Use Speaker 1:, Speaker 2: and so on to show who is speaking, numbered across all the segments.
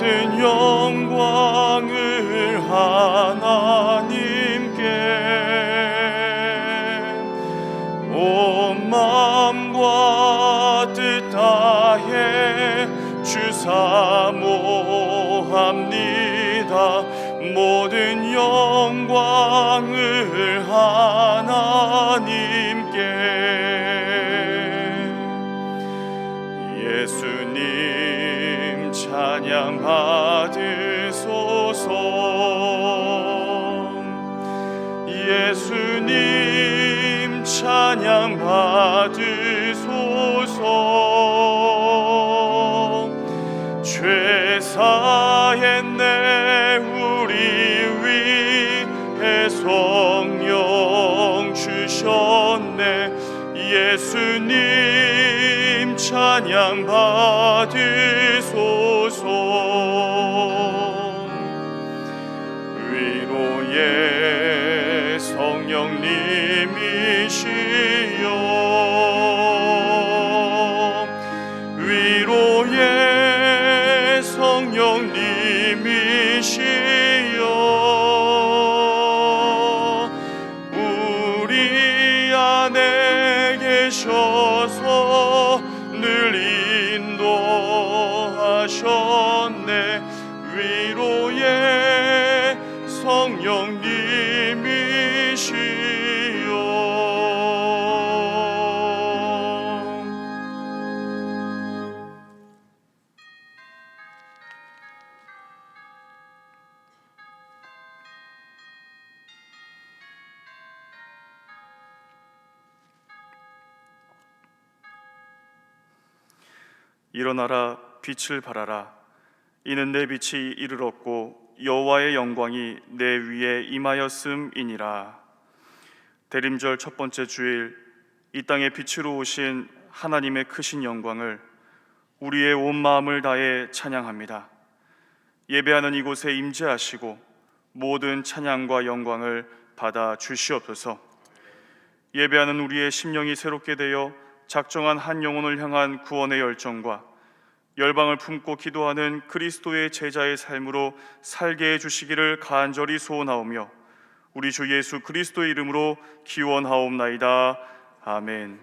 Speaker 1: 모든 영광을 하나님께 온 마음과 뜻 다해 주 사모합니다. 모든 영광을 하나님께. 예수님 찬양 받으소서. 예수님 찬양 받으소서. 죄 사했네 우리 위해 성령 주셨네. 예수님 찬양 받으소서. 위로의 성령님이시여, 위로의 성령님이시여, 우리 안에 계셔서 늘 인도하셨네. 위로의 성령님이시여. 일어나라, 빛을 발하라. 이는 내 빛이 이르렀고 여호와의 영광이 내 위에 임하였음이니라. 대림절 첫 번째 주일, 이 땅에 빛으로 오신 하나님의 크신 영광을 우리의 온 마음을 다해 찬양합니다. 예배하는 이곳에 임재하시고 모든 찬양과 영광을 받아 주시옵소서. 예배하는 우리의 심령이 새롭게 되어 작정한 한 영혼을 향한 구원의 열정과 열방을 품고 기도하는 그리스도의 제자의 삶으로 살게 해주시기를 간절히 소원하오며 우리 주 예수 그리스도의 이름으로 기원하옵나이다. 아멘.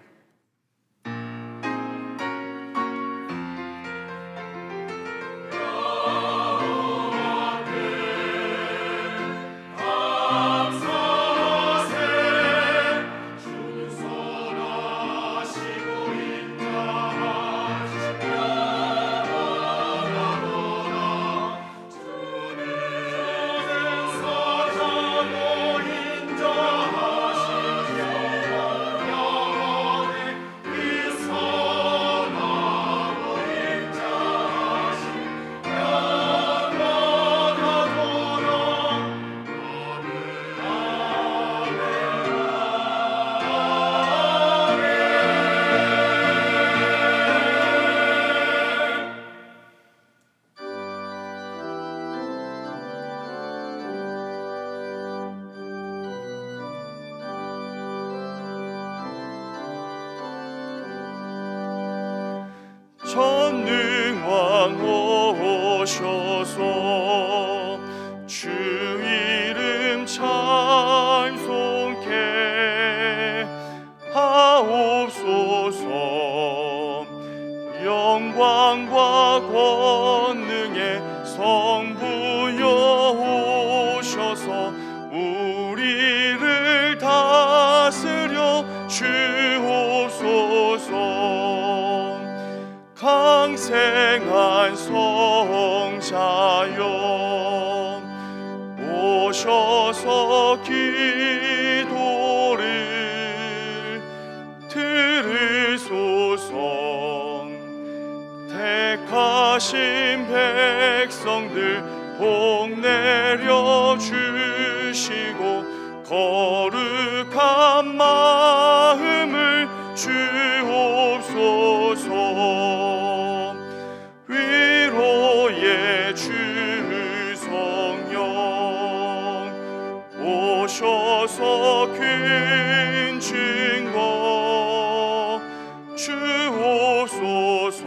Speaker 1: 전능왕 오셔서 주 이름 찬송케 하옵소서. 영광과 권능의 성부여 오셔서 우리를 다스려 주옵소서. 강생한 성자여 오셔서 기도를 들으소서. 택하신 백성들 복 내려 주시고 거룩한 마음을 주옵소서. 위로의 주 성령 오셔서 큰 증거 주옵소서.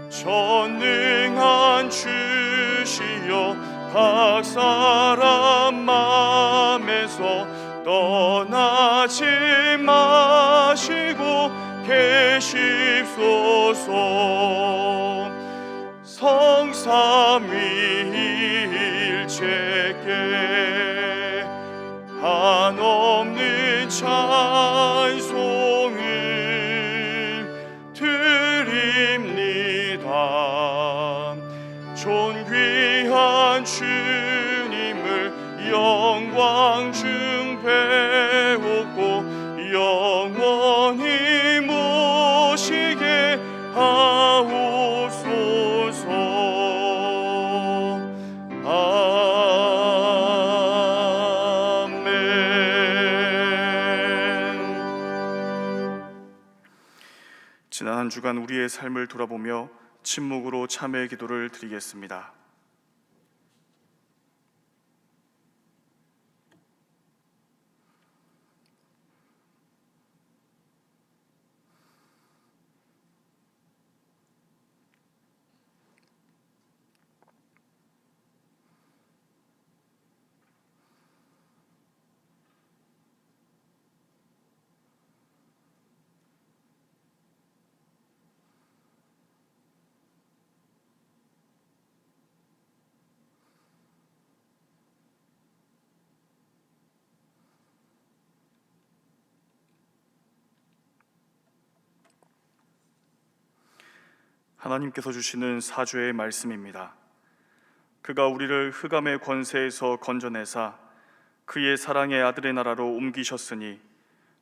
Speaker 1: 전능한 주시어 각 사람 맘에서 떠나지 마시고 계십소서. 성삼위일체께 한없는 찬송을 드립니다. 존귀한 주님을 영광 중 배웠고 영원히 모시게 하옵소서. 지난 한 주간 우리의 삶을 돌아보며 침묵으로 참회의 기도를 드리겠습니다. 하나님께서 주시는 사죄의 말씀입니다. 그가 우리를 흑암의 권세에서 건져내사 그의 사랑의 아들의 나라로 옮기셨으니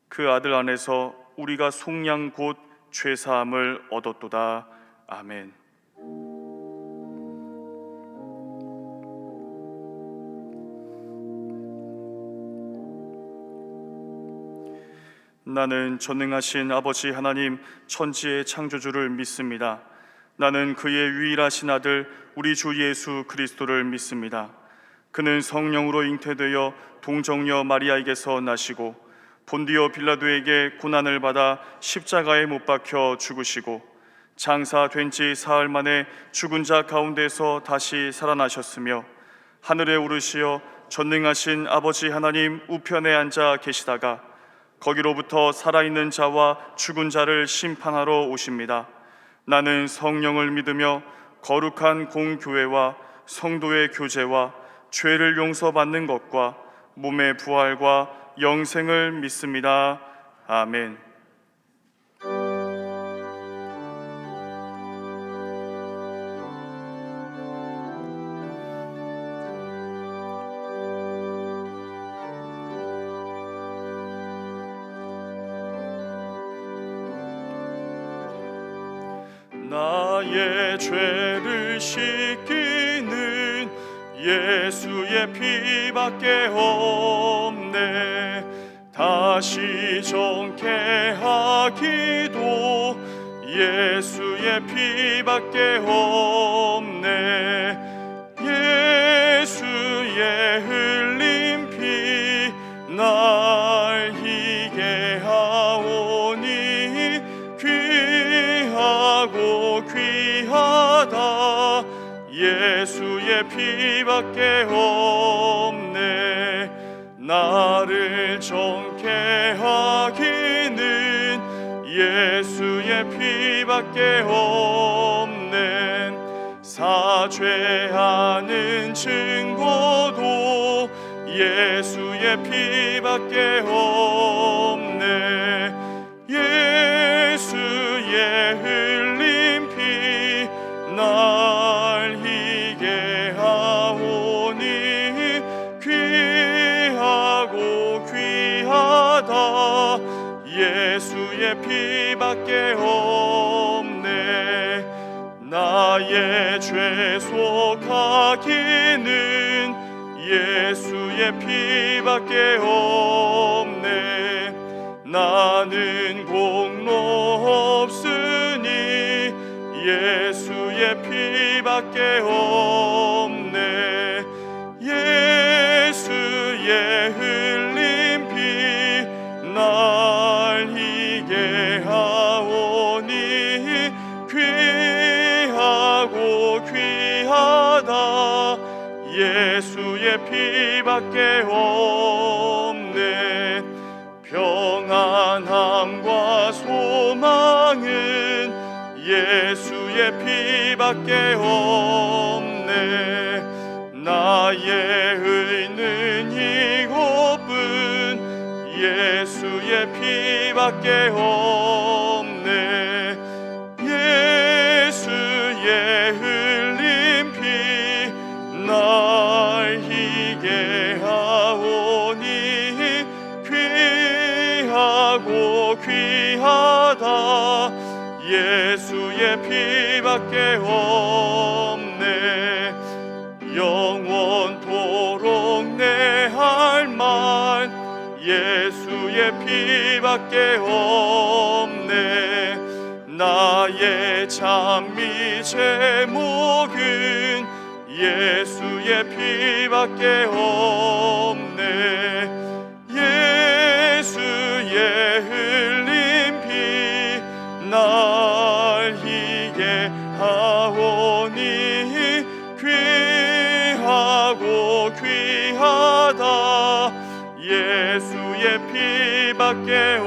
Speaker 1: 그 아들 안에서 우리가 속량 곧 죄사함을 얻었도다. 아멘. 나는 전능하신 아버지 하나님 천지의 창조주를 믿습니다. 나는 그의 유일하신 아들 우리 주 예수 그리스도를 믿습니다. 그는 성령으로 잉태되어 동정녀 마리아에게서 나시고 본디오 빌라도에게 고난을 받아 십자가에 못 박혀 죽으시고 장사된 지 사흘 만에 죽은 자 가운데서 다시 살아나셨으며 하늘에 오르시어 전능하신 아버지 하나님 우편에 앉아 계시다가 거기로부터 살아있는 자와 죽은 자를 심판하러 오십니다. 나는 성령을 믿으며 거룩한 공교회와 성도의 교제와 죄를 용서받는 것과 몸의 부활과 영생을 믿습니다. 아멘. 나의 죄를 씻기는 예수의 피밖에 없네. 다시 정케하기도 예수의 피밖에 없네. 예수의 흘린 피 날 희게 하오니 귀하고 귀하다. 예수의 피밖에 없네. 나를 정케 하기는 예수의 피밖에 없네. 사죄하는 증거도 예수의 피밖에 없네. 예수의 흘린 피 날 희게 하오니 귀하고 귀하다. 예수의 피밖에 없네. 나의 죄 속하기는 예수의 피밖에 없네. 나는 공로 없으니 예수의 피밖에 없네. 예수의 흘린 피 날 희게 하오니 귀하고 귀하다. 예수의 피밖에 없네. 평안함과 소망은 예수의 피밖에 없네. 나의 의는 이것뿐 예수의 피밖에 없네. 예수의 흘린 피 날 희게 하오니 귀하고 귀하다. 예수의 피밖에 없네. 영원토록 내 할 말 예수의 피밖에 없네. 나의 찬미 제목은 예수의 피밖에 없네. 예수의 흘린 피 날 희게 하오니 귀하고 귀하다. 예수의 피밖에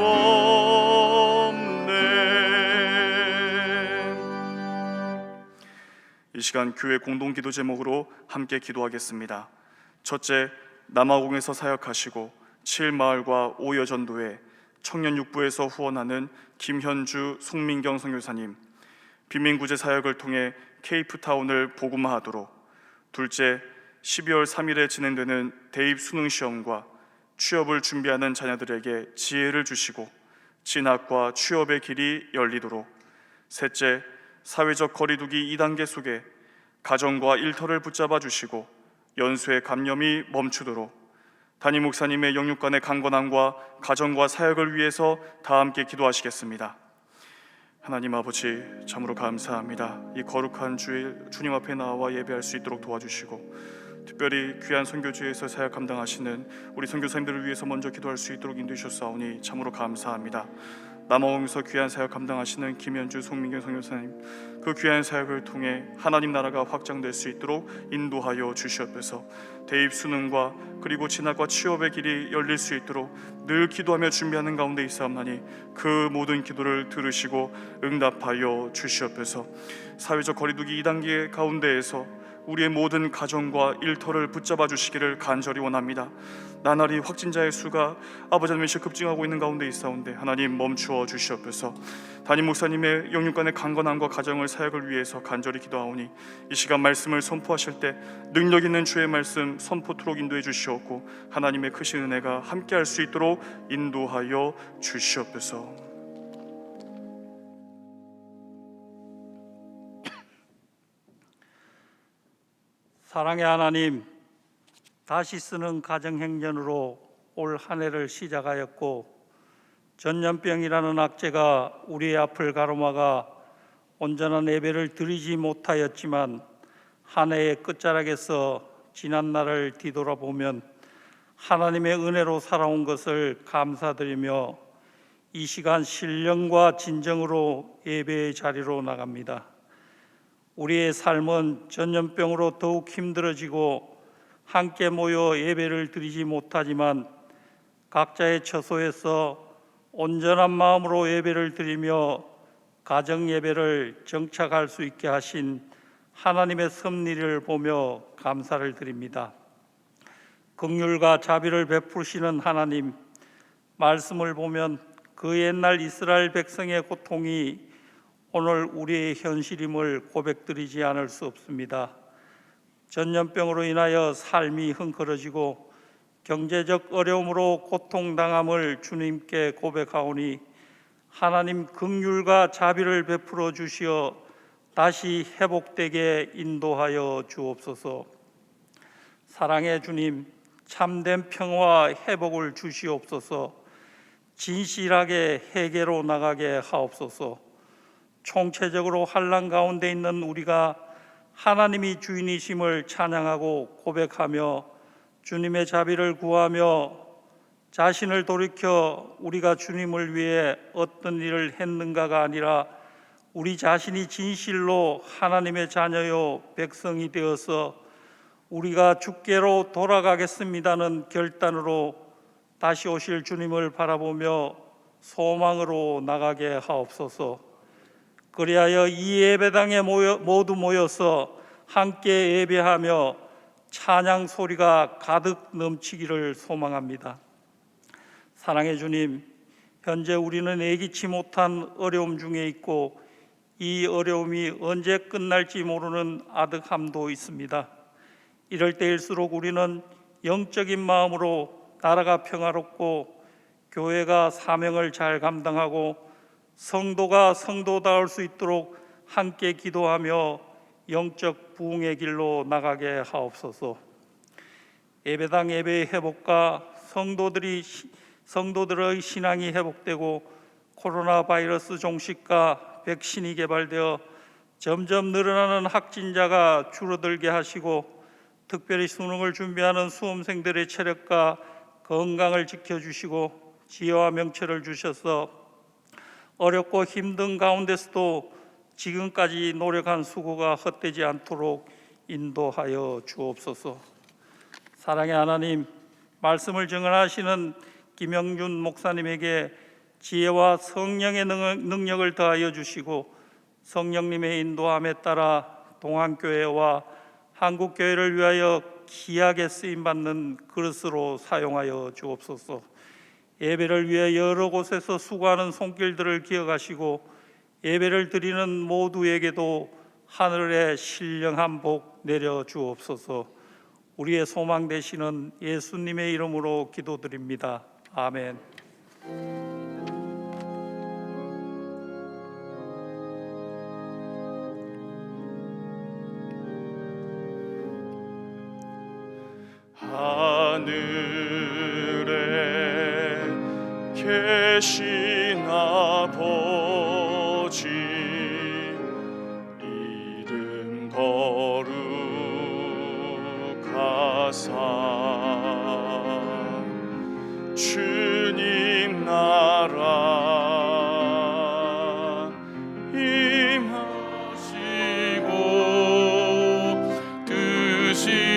Speaker 1: 없네. 이 시간 교회 공동기도 제목으로 함께 기도하겠습니다. 첫째, 남아공에서 사역하시고 7마을과 5여전도회 청년육부에서 후원하는 김현주, 송민경 선교사님, 빈민구제 사역을 통해 케이프타운을 복음화하도록. 둘째, 12월 3일에 진행되는 대입 수능시험과 취업을 준비하는 자녀들에게 지혜를 주시고 진학과 취업의 길이 열리도록. 셋째, 사회적 거리두기 2단계 속에 가정과 일터를 붙잡아 주시고 연수의 감염이 멈추도록. 담임 목사님의 영육간의 강건함과 가정과 사역을 위해서 다 함께 기도하시겠습니다. 하나님 아버지, 참으로 감사합니다. 이 거룩한 주일 주님 앞에 나와 예배할 수 있도록 도와주시고 특별히 귀한 선교지에서 사역 감당하시는 우리 선교사님들을 위해서 먼저 기도할 수 있도록 인도하셨사오니 참으로 감사합니다. 남아공에서 귀한 사역 감당하시는 김현주, 송민경 선교사님, 그 귀한 사역을 통해 하나님 나라가 확장될 수 있도록 인도하여 주시옵소서. 대입 수능과 그리고 진학과 취업의 길이 열릴 수 있도록 늘 기도하며 준비하는 가운데 있사옵나니 그 모든 기도를 들으시고 응답하여 주시옵소서. 사회적 거리두기 2단계 가운데에서 우리의 모든 가정과 일터를 붙잡아 주시기를 간절히 원합니다. 나날이 확진자의 수가 아버지 하나님 급증하고 있는 가운데 있사온데 하나님 멈추어 주시옵소서. 담임 목사님의 영육간의 강건함과 가정을 사역을 위해서 간절히 기도하오니 이 시간 말씀을 선포하실 때 능력 있는 주의 말씀 선포토록 인도해 주시옵고 하나님의 크신 은혜가 함께할 수 있도록 인도하여 주시옵소서.
Speaker 2: 사랑의 하나님, 다시 쓰는 가정행전으로 올 한 해를 시작하였고 전염병이라는 악재가 우리의 앞을 가로막아 온전한 예배를 드리지 못하였지만 한 해의 끝자락에서 지난 날을 뒤돌아보면 하나님의 은혜로 살아온 것을 감사드리며 이 시간 신령과 진정으로 예배의 자리로 나갑니다. 우리의 삶은 전염병으로 더욱 힘들어지고 함께 모여 예배를 드리지 못하지만 각자의 처소에서 온전한 마음으로 예배를 드리며 가정 예배를 정착할 수 있게 하신 하나님의 섭리를 보며 감사를 드립니다. 긍휼과 자비를 베푸시는 하나님, 말씀을 보면 그 옛날 이스라엘 백성의 고통이 오늘 우리의 현실임을 고백드리지 않을 수 없습니다. 전염병으로 인하여 삶이 흥걸어지고 경제적 어려움으로 고통당함을 주님께 고백하오니 하나님 긍휼과 자비를 베풀어 주시어 다시 회복되게 인도하여 주옵소서. 사랑의 주님, 참된 평화와 회복을 주시옵소서. 진실하게 회개로 나가게 하옵소서. 총체적으로 환난 가운데 있는 우리가 하나님이 주인이심을 찬양하고 고백하며 주님의 자비를 구하며 자신을 돌이켜 우리가 주님을 위해 어떤 일을 했는가가 아니라 우리 자신이 진실로 하나님의 자녀요 백성이 되어서 우리가 주께로 돌아가겠습니다는 결단으로 다시 오실 주님을 바라보며 소망으로 나가게 하옵소서. 그리하여 이 예배당에 모두 모여서 함께 예배하며 찬양 소리가 가득 넘치기를 소망합니다. 사랑의 주님, 현재 우리는 예기치 못한 어려움 중에 있고 이 어려움이 언제 끝날지 모르는 아득함도 있습니다. 이럴 때일수록 우리는 영적인 마음으로 나라가 평화롭고 교회가 사명을 잘 감당하고 성도가 성도다울 수 있도록 함께 기도하며 영적 부흥의 길로 나가게 하옵소서. 예배당 예배의 회복과 성도들의 신앙이 회복되고 코로나 바이러스 종식과 백신이 개발되어 점점 늘어나는 확진자가 줄어들게 하시고 특별히 수능을 준비하는 수험생들의 체력과 건강을 지켜주시고 지혜와 명철을 주셔서 어렵고 힘든 가운데서도 지금까지 노력한 수고가 헛되지 않도록 인도하여 주옵소서. 사랑의 하나님, 말씀을 증언하시는 김영준 목사님에게 지혜와 성령의 능력을 더하여 주시고 성령님의 인도함에 따라 동안교회와 한국교회를 위하여 귀하게 쓰임받는 그릇으로 사용하여 주옵소서. 예배를 위해 여러 곳에서 수고하는 손길들을 기억하시고 예배를 드리는 모두에게도 하늘의 신령한 복 내려 주옵소서. 우리의 소망 되시는 예수님의 이름으로 기도드립니다. 아멘.
Speaker 1: 하늘에 계신 아버지, 이름 거룩하사 주님 나라 임하시고 뜻이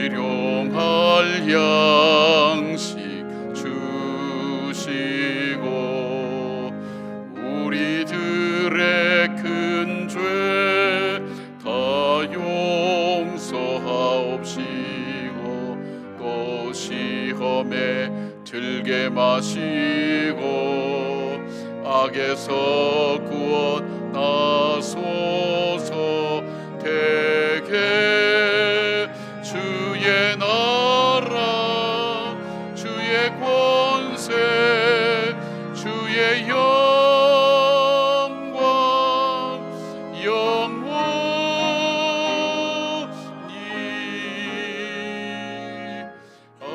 Speaker 1: 일용할 양식 주시고 우리들의 큰 죄 다 용서하옵시고 또 시험에 들게 마시고 악에서 구원하소서. 대개 주의 나라 주의 권세 주의 영광 영원히 아멘.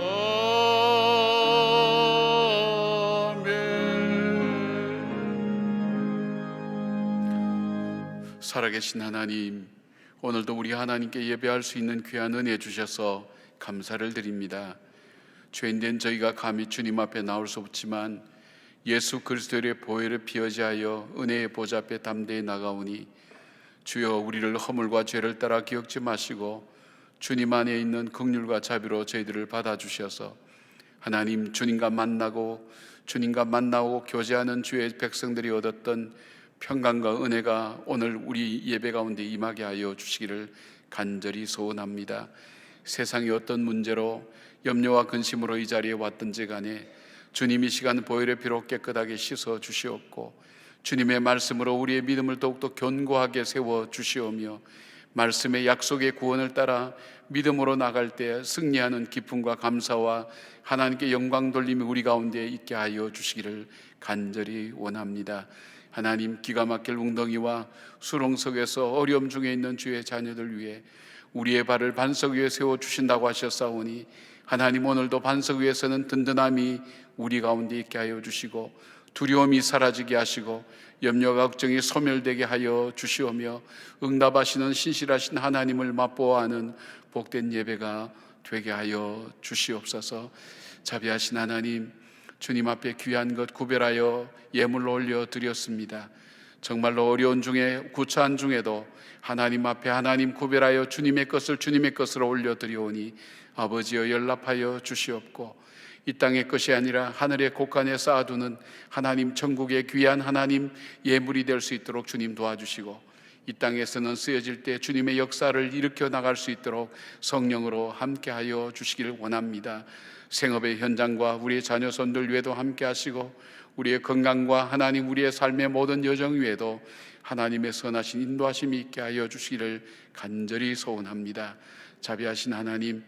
Speaker 1: 살아계신 하나님, 오늘도 우리 하나님께 예배할 수 있는 귀한 은혜 주셔서 감사를 드립니다. 죄인된 저희가 감히 주님 앞에 나올 수 없지만 예수 그리스도의 보혈을 피어지하여 은혜의 보좌 앞에 담대히 나가오니 주여 우리를 허물과 죄를 따라 기억지 마시고 주님 안에 있는 긍휼과 자비로 저희들을 받아주셔서 하나님 주님과 만나고 교제하는 주의 백성들이 얻었던 평강과 은혜가 오늘 우리 예배 가운데 임하게 하여 주시기를 간절히 소원합니다. 세상이 어떤 문제로 염려와 근심으로 이 자리에 왔든지 간에 주님 이 시간 보혈의 피로 깨끗하게 씻어 주시옵고 주님의 말씀으로 우리의 믿음을 더욱더 견고하게 세워 주시오며 말씀의 약속의 구원을 따라 믿음으로 나갈 때 승리하는 기쁨과 감사와 하나님께 영광 돌림이 우리 가운데 있게 하여 주시기를 간절히 원합니다. 하나님, 기가 막힐 웅덩이와 수렁석에서 어려움 중에 있는 주의 자녀들 위해 우리의 발을 반석 위에 세워주신다고 하셨사오니 하나님, 오늘도 반석 위에서는 든든함이 우리 가운데 있게 하여 주시고 두려움이 사라지게 하시고 염려와 걱정이 소멸되게 하여 주시오며 응답하시는 신실하신 하나님을 맛보아하는 복된 예배가 되게 하여 주시옵소서. 자비하신 하나님,
Speaker 3: 주님 앞에 귀한 것 구별하여 예물로 올려드렸습니다. 정말로 어려운 중에 구차한 중에도 하나님 앞에 하나님 구별하여 주님의 것으로 올려드리오니 아버지여 연락하여 주시옵고, 이 땅의 것이 아니라 하늘의 곳간에 쌓아두는 하나님 천국의 귀한 하나님 예물이 될 수 있도록 주님 도와주시고, 이 땅에서는 쓰여질 때 주님의 역사를 일으켜 나갈 수 있도록 성령으로 함께하여 주시기를 원합니다. 생업의 현장과 우리의 자녀 손들 위에도 함께 하시고, 우리의 건강과 하나님 우리의 삶의 모든 여정 위에도 하나님의 선하신 인도하심이 있게 하여 주시기를 간절히 소원합니다. 자비하신 하나님,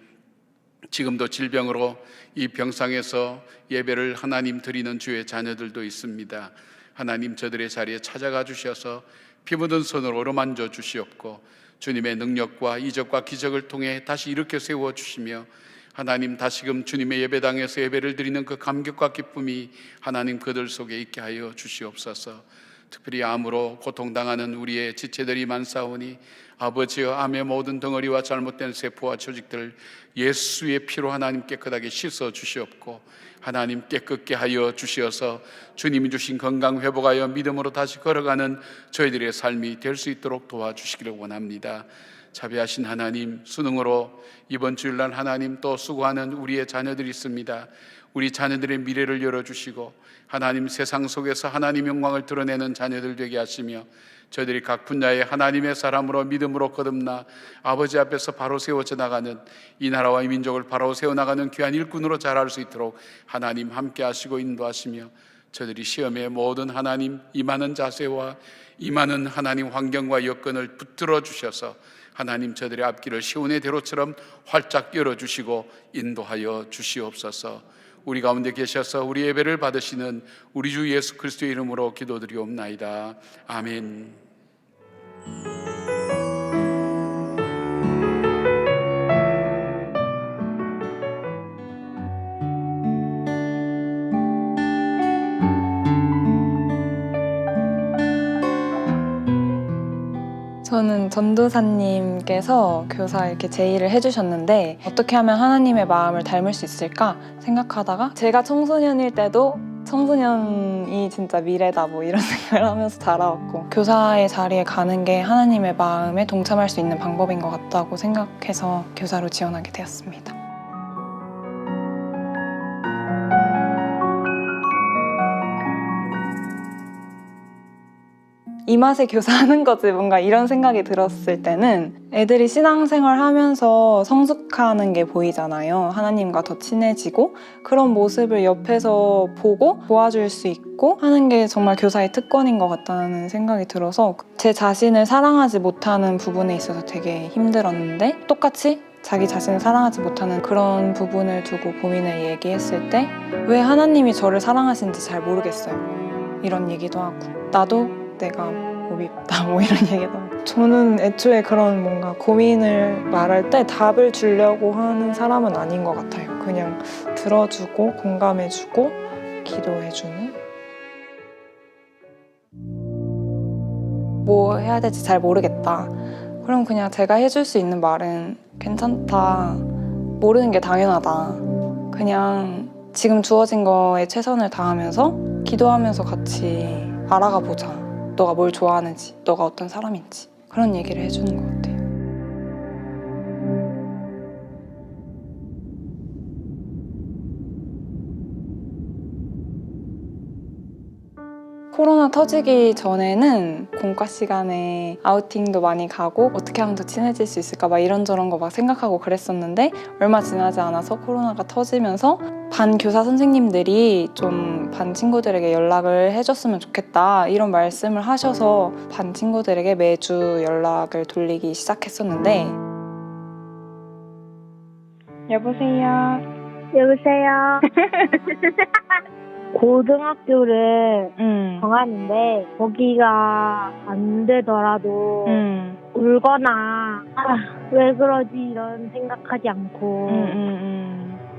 Speaker 3: 지금도 질병으로 이 병상에서 예배를 하나님 드리는 주의 자녀들도 있습니다. 하나님, 저들의 자리에 찾아가 주셔서 피 묻은 손으로 어루만져 주시옵고, 주님의 능력과 이적과 기적을 통해 다시 일으켜 세워 주시며, 하나님 다시금 주님의 예배당에서 예배를 드리는 그 감격과 기쁨이 하나님 그들 속에 있게 하여 주시옵소서. 특별히 암으로 고통당하는 우리의 지체들이 많사오니 아버지여, 암의 모든 덩어리와 잘못된 세포와 조직들 예수의 피로 하나님 깨끗하게 씻어 주시옵고, 하나님 깨끗게 하여 주시어서 주님이 주신 건강 회복하여 믿음으로 다시 걸어가는 저희들의 삶이 될 수 있도록 도와주시기를 원합니다. 자비하신 하나님, 수능으로 이번 주일날 하나님 또 수고하는 우리의 자녀들이 있습니다. 우리 자녀들의 미래를 열어주시고, 하나님 세상 속에서 하나님 영광을 드러내는 자녀들 되게 하시며, 저희들이 각 분야의 하나님의 사람으로 믿음으로 거듭나 아버지 앞에서 바로 세워져 나가는, 이 나라와 이 민족을 바로 세워나가는 귀한 일꾼으로 자랄 수 있도록 하나님 함께 하시고 인도하시며, 저들이 시험에 모든 하나님 임하는 자세와 임하는 하나님 환경과 여건을 붙들어 주셔서 하나님 저들의 앞길을 시온의 대로처럼 활짝 열어주시고 인도하여 주시옵소서. 우리 가운데 계셔서 우리 예배를 받으시는 우리 주 예수 그리스도의 이름으로 기도드리옵나이다. 아멘.
Speaker 4: 저는 전도사님께서 교사 이렇게 제의를 해주셨는데, 어떻게 하면 하나님의 마음을 닮을 수 있을까 생각하다가, 제가 청소년일 때도 청소년이 진짜 미래다 뭐 이런 생각을 하면서 자라왔고, 교사의 자리에 가는 게 하나님의 마음에 동참할 수 있는 방법인 것 같다고 생각해서 교사로 지원하게 되었습니다. 이 맛에 교사하는 거지 뭔가 이런 생각이 들었을 때는, 애들이 신앙생활 하면서 성숙하는 게 보이잖아요. 하나님과 더 친해지고, 그런 모습을 옆에서 보고 도와줄 수 있고 하는 게 정말 교사의 특권인 것 같다는 생각이 들어서, 제 자신을 사랑하지 못하는 부분에 있어서 되게 힘들었는데, 똑같이 자기 자신을 사랑하지 못하는 그런 부분을 두고 고민을 얘기했을 때, 왜 하나님이 저를 사랑하시는지 잘 모르겠어요. 이런 얘기도 하고, 나도 내가 뭐 밉다 뭐 이런 얘기도 하고. 저는 애초에 그런 뭔가 고민을 말할 때 답을 주려고 하는 사람은 아닌 것 같아요. 그냥 들어주고 공감해주고 기도해주는. 뭐 해야 될지 잘 모르겠다. 그럼 그냥 제가 해줄 수 있는 말은 괜찮다, 모르는 게 당연하다, 그냥 지금 주어진 거에 최선을 다하면서 기도하면서 같이 알아가 보자. 너가 뭘 좋아하는지, 너가 어떤 사람인지, 그런 얘기를 해주는 것 같아요. 코로나 터지기 전에는 공과 시간에 아우팅도 많이 가고 어떻게 하면 더 친해질 수 있을까 막 이런저런 거 막 생각하고 그랬었는데, 얼마 지나지 않아서 코로나가 터지면서 반 교사 선생님들이 좀 반 친구들에게 연락을 해줬으면 좋겠다 이런 말씀을 하셔서 반 친구들에게 매주 연락을 돌리기 시작했었는데. 여보세요.
Speaker 5: 여보세요. 고등학교를 정하는데 거기가 안 되더라도 울거나 왜 그러지 이런 생각하지 않고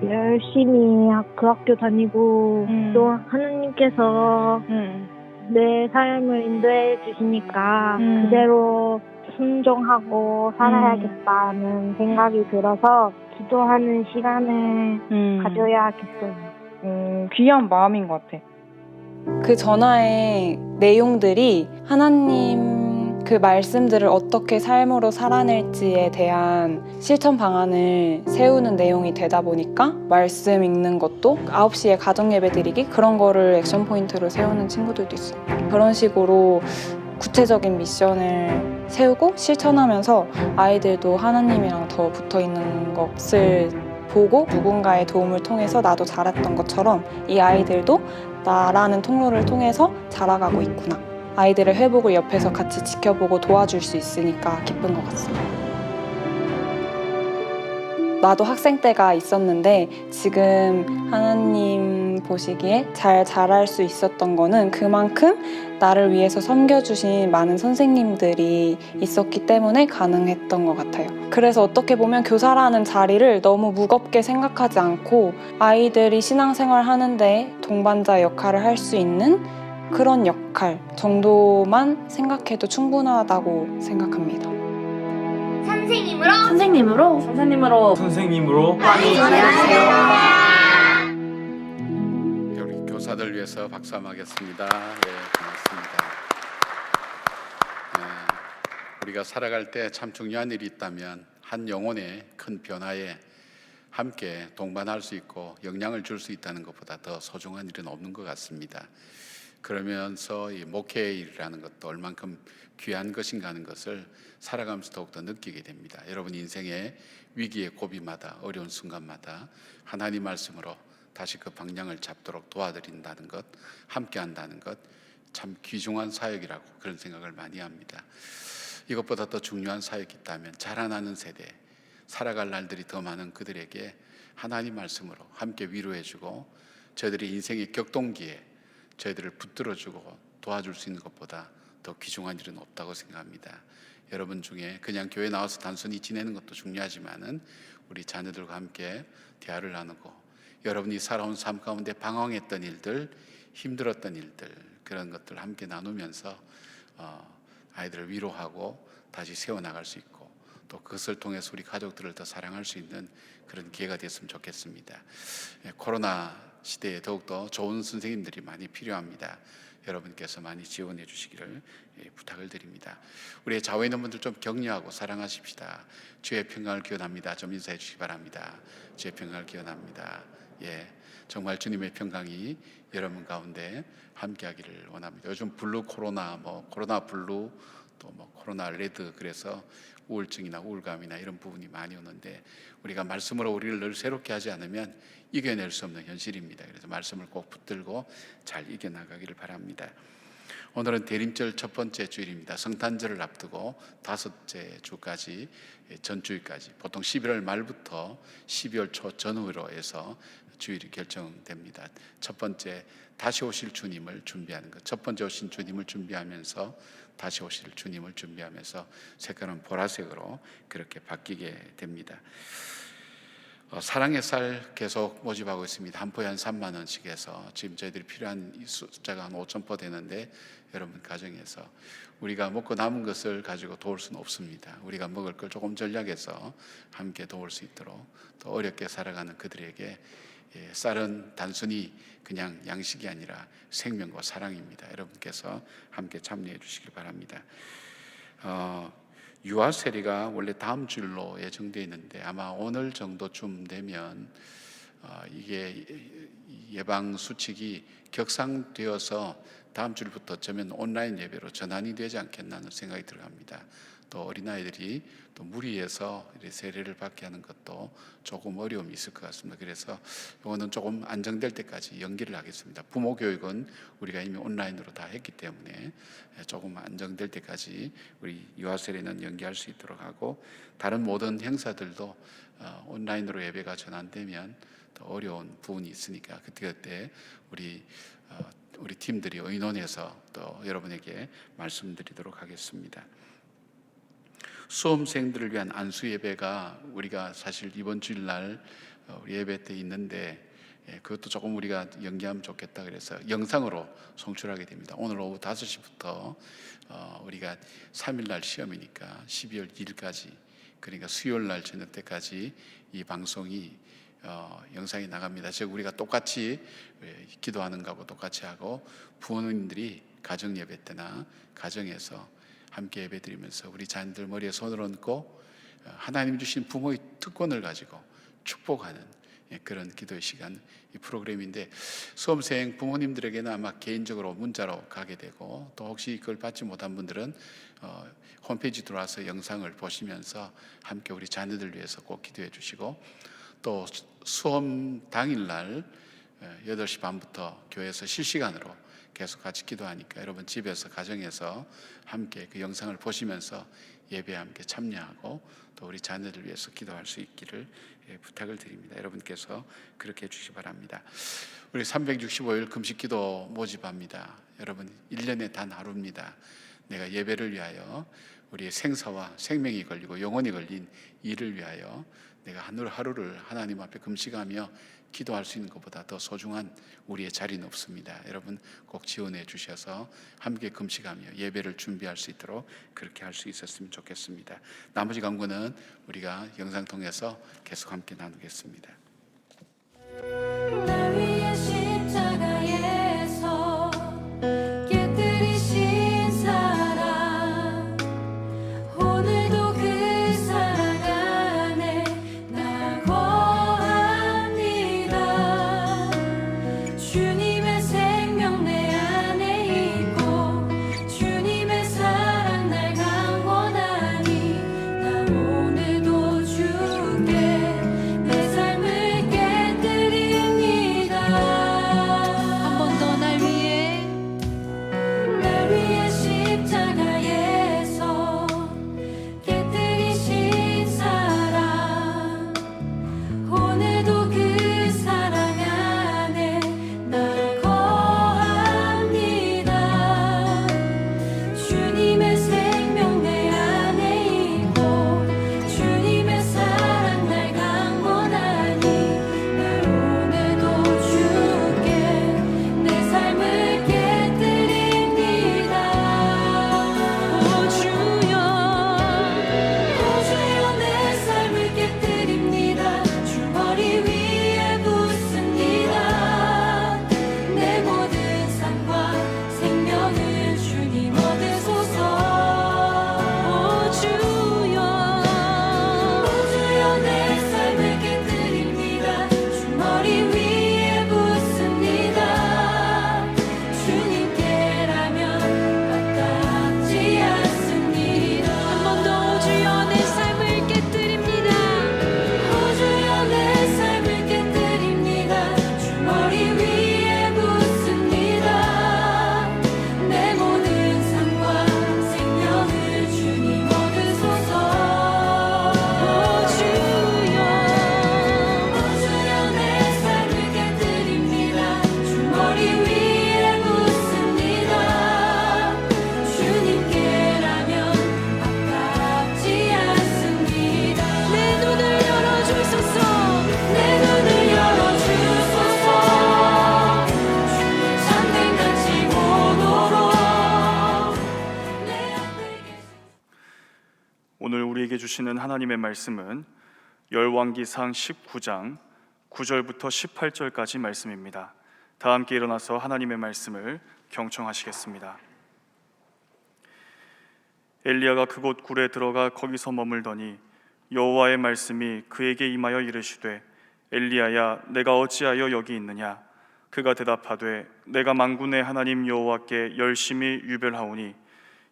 Speaker 5: 열심히 그 학교 다니고 또 하나님께서 내 삶을 인도해 주시니까 그대로 순종하고 살아야겠다는 생각이 들어서 기도하는 시간을 가져야겠어요.
Speaker 6: 너무 귀한 마음인 것 같아.
Speaker 4: 그 전화의 내용들이 하나님 그 말씀들을 어떻게 삶으로 살아낼지에 대한 실천 방안을 세우는 내용이 되다 보니까 말씀 읽는 것도 9시에 가정 예배 드리기 그런 거를 액션 포인트로 세우는 친구들도 있어요. 그런 식으로 구체적인 미션을 세우고 실천하면서 아이들도 하나님이랑 더 붙어 있는 것을 보고 누군가의 도움을 통해서 나도 자랐던 것처럼 이 아이들도 나라는 통로를 통해서 자라가고 있구나. 아이들의 회복을 옆에서 같이 지켜보고 도와줄 수 있으니까 기쁜 것 같습니다. 나도 학생 때가 있었는데 지금 하나님 보시기에 잘 자랄 수 있었던 거는 그만큼 나를 위해서 섬겨주신 많은 선생님들이 있었기 때문에 가능했던 것 같아요. 그래서 어떻게 보면 교사라는 자리를 너무 무겁게 생각하지 않고 아이들이 신앙생활 하는데 동반자 역할을 할 수 있는 그런 역할 정도만 생각해도 충분하다고 생각합니다.
Speaker 7: 선생님으로
Speaker 3: 우리 교사들 위해서 박수 한번 하겠습니다. 네, 고맙습니다. 우리가 살아갈 때 참 중요한 일이 있다면 한 영혼의 큰 변화에 함께 동반할 수 있고 영향을 줄 수 있다는 것보다 더 소중한 일은 없는 것 같습니다. 그러면서 이 목회의 일이라는 것도 얼만큼 귀한 것인가 하는 것을 살아가면서 더욱더 느끼게 됩니다. 여러분 인생의 위기의 고비마다 어려운 순간마다 하나님 말씀으로 다시 그 방향을 잡도록 도와드린다는 것, 함께 한다는 것 참 귀중한 사역이라고 그런 생각을 많이 합니다. 이것보다 더 중요한 사역이 있다면 자라나는 세대, 살아갈 날들이 더 많은 그들에게 하나님 말씀으로 함께 위로해주고 저희들의 인생의 격동기에 저희들을 붙들어주고 도와줄 수 있는 것보다 더 귀중한 일은 없다고 생각합니다. 여러분 중에 그냥 교회 나와서 단순히 지내는 것도 중요하지만은 우리 자녀들과 함께 대화를 나누고 여러분이 살아온 삶 가운데 방황했던 일들, 힘들었던 일들 그런 것들 함께 나누면서 아이들을 위로하고 다시 세워나갈 수 있고 또 그것을 통해서 우리 가족들을 더 사랑할 수 있는 그런 기회가 됐으면 좋겠습니다. 코로나 시대에 더욱더 좋은 선생님들이 많이 필요합니다. 여러분께서 많이 지원해 주시기를 부탁을 드립니다. 우리 좌우에 있는 분들 좀 격려하고 사랑하십시다. 주의 평강을 기원합니다. 좀 인사해 주시기 바랍니다. 주의 평강을 기원합니다. 정말 주님의 평강이 여러분 가운데 함께하기를 원합니다. 요즘 블루 코로나, 코로나 블루, 또 코로나 레드 그래서 우울증이나 우울감이나 이런 부분이 많이 오는데 우리가 말씀으로 우리를 늘 새롭게 하지 않으면 이겨낼 수 없는 현실입니다. 그래서 말씀을 꼭 붙들고 잘 이겨나가기를 바랍니다. 오늘은 대림절 첫 번째 주일입니다. 성탄절을 앞두고 다섯째 주까지 전주일까지 보통 11월 말부터 12월 초 전후로 해서 주일이 결정됩니다. 첫 번째 다시 오실 주님을 준비하는 것. 첫 번째 오신 주님을 준비하면서 다시 오실 주님을 준비하면서 색깔은 보라색으로 그렇게 바뀌게 됩니다. 사랑의 쌀 계속 모집하고 있습니다. 한 포에 한 3만 원씩 해서 지금 저희들이 필요한 숫자가 한 5,000포 되는데 여러분 가정에서 우리가 먹고 남은 것을 가지고 도울 수는 없습니다. 우리가 먹을 걸 조금 전략해서 함께 도울 수 있도록 또 어렵게 살아가는 그들에게 쌀은 단순히 그냥 양식이 아니라 생명과 사랑입니다. 여러분께서 함께 참여해 주시길 바랍니다. 유아 세례가 원래 다음 주일로 예정되어 있는데 아마 오늘 정도쯤 되면 이게 예방 수칙이 격상되어서 다음 주일부터 어쩌면 온라인 예배로 전환이 되지 않겠나 하는 생각이 들어갑니다. 또 어린아이들이 또 무리해서 세례를 받게 하는 것도 조금 어려움이 있을 것 같습니다. 그래서 이거는 조금 안정될 때까지 연기를 하겠습니다. 부모 교육은 우리가 이미 온라인으로 다 했기 때문에 조금 안정될 때까지 우리 유아 세례는 연기할 수 있도록 하고 다른 모든 행사들도 온라인으로 예배가 전환되면 더 어려운 부분이 있으니까 그때 우리 팀들이 의논해서 또 여러분에게 말씀드리도록 하겠습니다. 수험생들을 위한 안수 예배가 우리가 사실 이번 주일날 예배 때 있는데 그것도 조금 우리가 연기하면 좋겠다 그래서 영상으로 송출하게 됩니다. 오늘 오후 5시부터 우리가 3일날 시험이니까 12월 2일까지 그러니까 수요일날 저녁 때까지 이 방송이 영상이 나갑니다. 즉 우리가 똑같이 기도하는 거하고 똑같이 하고 부모님들이 가정 예배 때나 가정에서 함께 예배 드리면서 우리 자녀들 머리에 손을 얹고 하나님 주신 부모의 특권을 가지고 축복하는 그런 기도의 시간, 이 프로그램인데 수험생 부모님들에게는 아마 개인적으로 문자로 가게 되고 또 혹시 그걸 받지 못한 분들은 홈페이지 들어와서 영상을 보시면서 함께 우리 자녀들 위해서 꼭 기도해 주시고 또 수험 당일날 8시 반부터 교회에서 실시간으로 계속 같이 기도하니까 여러분 집에서 가정에서 함께 그 영상을 보시면서 예배에 함께 참여하고 또 우리 자녀들 위해서 기도할 수 있기를 부탁을 드립니다. 여러분께서 그렇게 해주시기 바랍니다. 우리 365일 금식기도 모집합니다. 여러분 1년에 단 하루입니다. 내가 예배를 위하여 우리의 생사와 생명이 걸리고 영혼이 걸린 일을 위하여 내가 하루를 하나님 앞에 금식하며 기도할 수 있는 것보다 더 소중한 우리의 자리는 없습니다. 여러분 꼭 지원해 주셔서 함께 금식하며 예배를 준비할 수 있도록 그렇게 할 수 있었으면 좋겠습니다. 나머지 강구는 우리가 영상 통해서 계속 함께 나누겠습니다.
Speaker 6: 날 위해 십자가에서 깨뜨리신 사랑 오늘도 그 사랑 안에 나 거합니다. 주님의 생명 내 안에 있고 주님의 사랑 날 강권하니 나 오늘도 주께 내 삶을 깨뜨립니다. 한 번 더 날 위해 십자가에서 깨뜨리신 사랑 오늘도 그 사랑 안에 나 거합니다. 주님의 생명 내 안에 있고 주님의 사랑 날 강권하니 나 오늘도 주께 내 삶을 깨뜨립니다. 오 주여 내 삶을 깨뜨립니다. 줄거리 위에 붓습니다. 내 모든 삶과 생명을 주님 얻으소서. 오 주여 내 삶을 깨뜨립니다. 줄거리 위에 붓습니다. 주님께라면 아깝지 않습니다. 한 번 더 주여 내 삶을 깨뜨립니다. 오 주여 내 삶을 깨뜨립니다. 줄거리 위에 붓습니다. 내 모든 삶과 생명을 주님 얻으소서. 오 주여 내 삶을 깨뜨립니다. 줄거리 위에 붓습니다. 주님께라면 아깝지 않습니다. 내 눈을 열어주소서. 내 눈을 열어주소서. 참된같이 보도록 내 앞에 계신
Speaker 1: 오늘 우리에게 주시는 하나님의 말씀은 열왕기상 19장 9절부터 18절까지 말씀입니다. 다 함께 일어나서 하나님의 말씀을 경청하시겠습니다. 엘리야가 그곳 굴에 들어가 거기서 머물더니 여호와의 말씀이 그에게 임하여 이르시되 엘리야야 내가 어찌하여 여기 있느냐. 그가 대답하되 내가 만군의 하나님 여호와께 열심히 유별하오니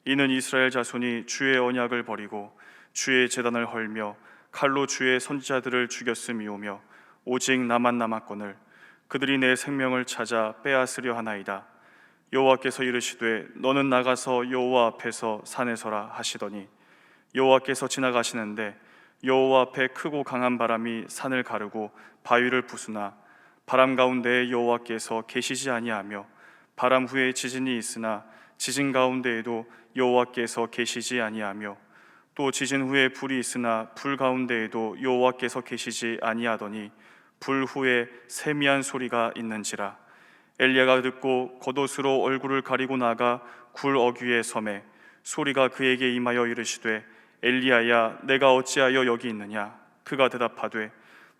Speaker 1: 이는 이스라엘 자손이 주의 언약을 버리고 주의 제단을 헐며 칼로 주의 선지자들을 죽였음이오며 오직 나만 남았거늘 그들이 내 생명을 찾아 빼앗으려 하나이다. 여호와께서 이르시되 너는 나가서 여호와 앞에서 산에 서라 하시더니 여호와께서 지나가시는데 여호와 앞에 크고 강한 바람이 산을 가르고 바위를 부수나 바람 가운데에 여호와께서 계시지 아니하며 바람 후에 지진이 있으나 지진 가운데에도 여호와께서 계시지 아니하며 또 지진 후에 불이 있으나 불 가운데에도 여호와께서 계시지 아니하더니 불 후에 세미한 소리가 있는지라. 엘리야가 듣고 겉옷으로 얼굴을 가리고 나가 굴 어귀에 서매 소리가 그에게 임하여 이르시되 엘리야야 내가 어찌하여 여기 있느냐. 그가 대답하되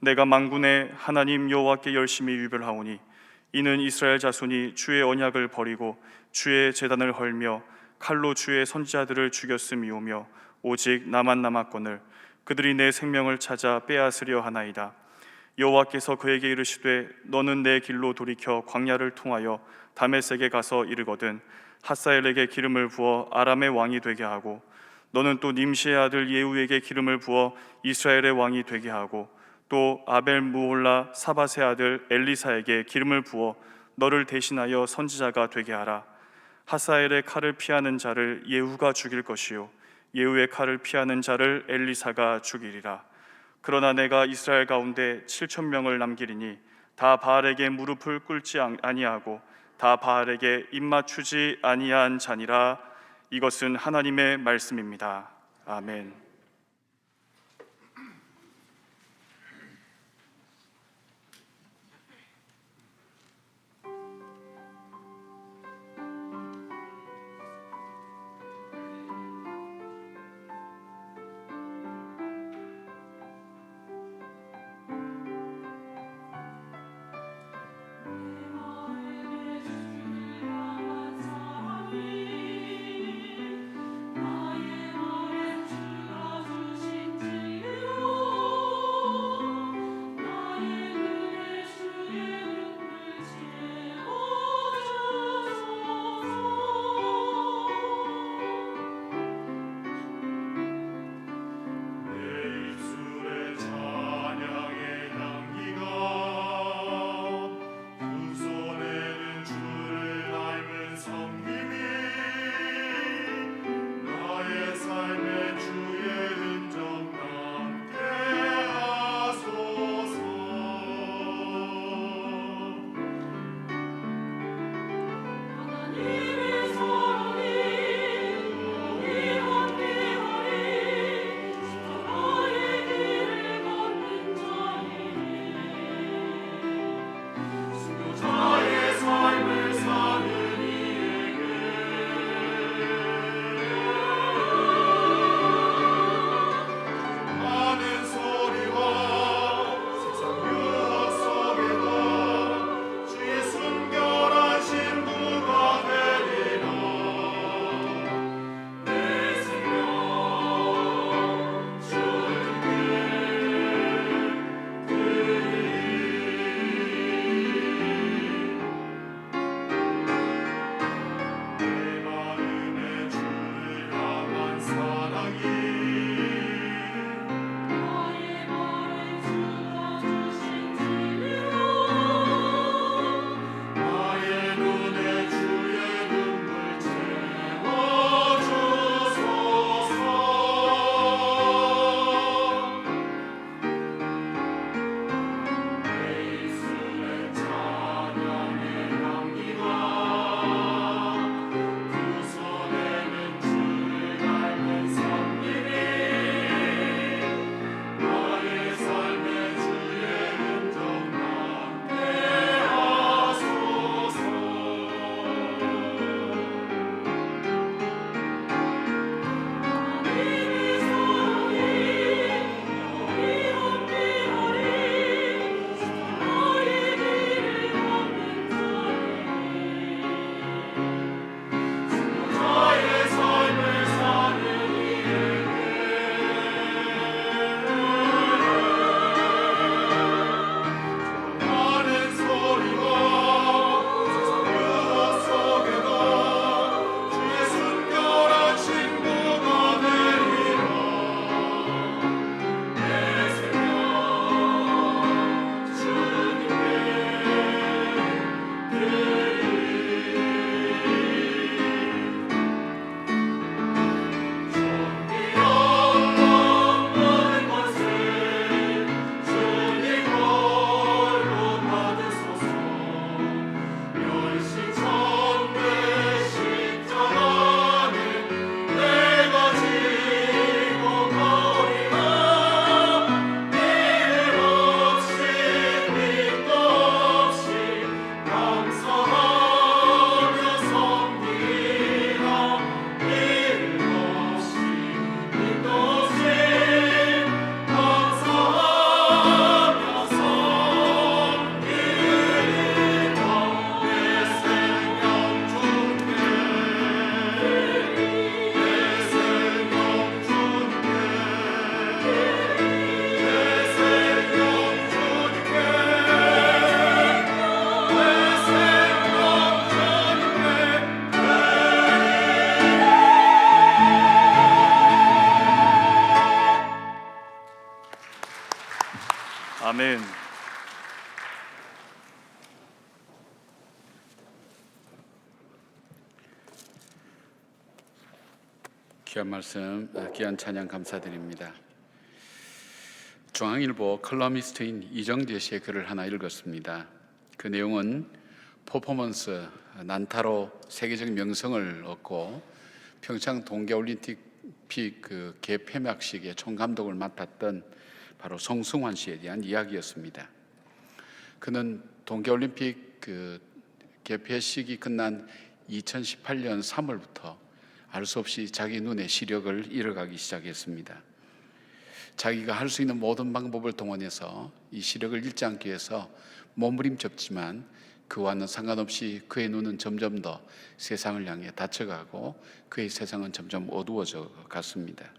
Speaker 1: 내가 만군의 하나님 여호와께 열심히 유별하오니 이는 이스라엘 자손이 주의 언약을 버리고 주의 제단을 헐며 칼로 주의 선지자들을 죽였음이오며 오직 나만 남았거늘 그들이 내 생명을 찾아 빼앗으려 하나이다. 여호와께서 그에게 이르시되 너는 내 길로 돌이켜 광야를 통하여 다메섹에 가서 이르거든 하사엘에게 기름을 부어 아람의 왕이 되게 하고 너는 또 님시의 아들 예후에게 기름을 부어 이스라엘의 왕이 되게 하고 또 아벨 무홀라 사밧의 아들 엘리사에게 기름을 부어 너를 대신하여 선지자가 되게 하라. 하사엘의 칼을 피하는 자를 예후가 죽일 것이요 예후의 칼을 피하는 자를 엘리사가 죽이리라. 그러나 내가 이스라엘 가운데 7,000명을 남기리니 다 바알에게 무릎을 꿇지 아니하고 다 바알에게 입맞추지 아니한 자니라. 이것은 하나님의 말씀입니다. 아멘.
Speaker 6: 나의 마음에 주가
Speaker 3: 귀한 말씀, 귀한 찬양 감사드립니다. 중앙일보 컬럼니스트인 이정재 씨의 글을 하나 읽었습니다. 그 내용은 퍼포먼스, 난타로 세계적 명성을 얻고 평창 동계올림픽 그 개폐막식의 총감독을 맡았던 바로 송승환 씨에 대한 이야기였습니다. 그는 동계올림픽 그 개폐식이 끝난 2018년 3월부터 알 수 없이 자기 눈에 시력을 잃어가기 시작했습니다. 자기가 할 수 있는 모든 방법을 동원해서 이 시력을 잃지 않기 위해서 몸부림쳤지만 그와는 상관없이 그의 눈은 점점 더 세상을 향해 닫혀가고 그의 세상은 점점 어두워져 갔습니다.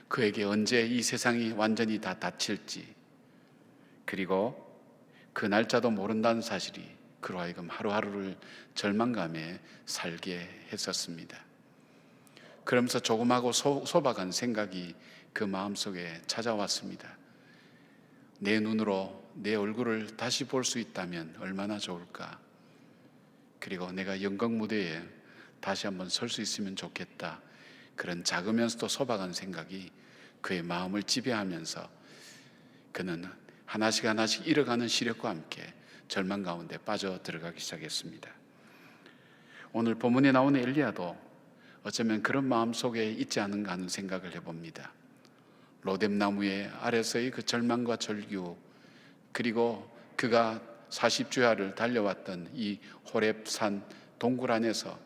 Speaker 3: 그에게 언제 이 세상이 완전히 다 닫힐지, 그리고 그 날짜도 모른다는 사실이 그로 하여금 하루하루를 절망감에 살게 했었습니다. 그러면서 조금하고 소박한 생각이 그 마음속에 찾아왔습니다. 내 눈으로 내 얼굴을 다시 볼 수 있다면 얼마나 좋을까. 그리고 내가 영광 무대에 다시 한번 설 수 있으면 좋겠다. 그런 작으면서도 소박한 생각이 그의 마음을 지배하면서 그는 하나씩 하나씩 잃어가는 시력과 함께 절망 가운데 빠져 들어가기 시작했습니다. 오늘 본문에 나오는 엘리야도 어쩌면 그런 마음 속에 있지 않은가 하는 생각을 해봅니다. 로뎀나무의 아래서의 그 절망과 절규, 그리고 그가 40주야를 달려왔던 이 호렙산 동굴 안에서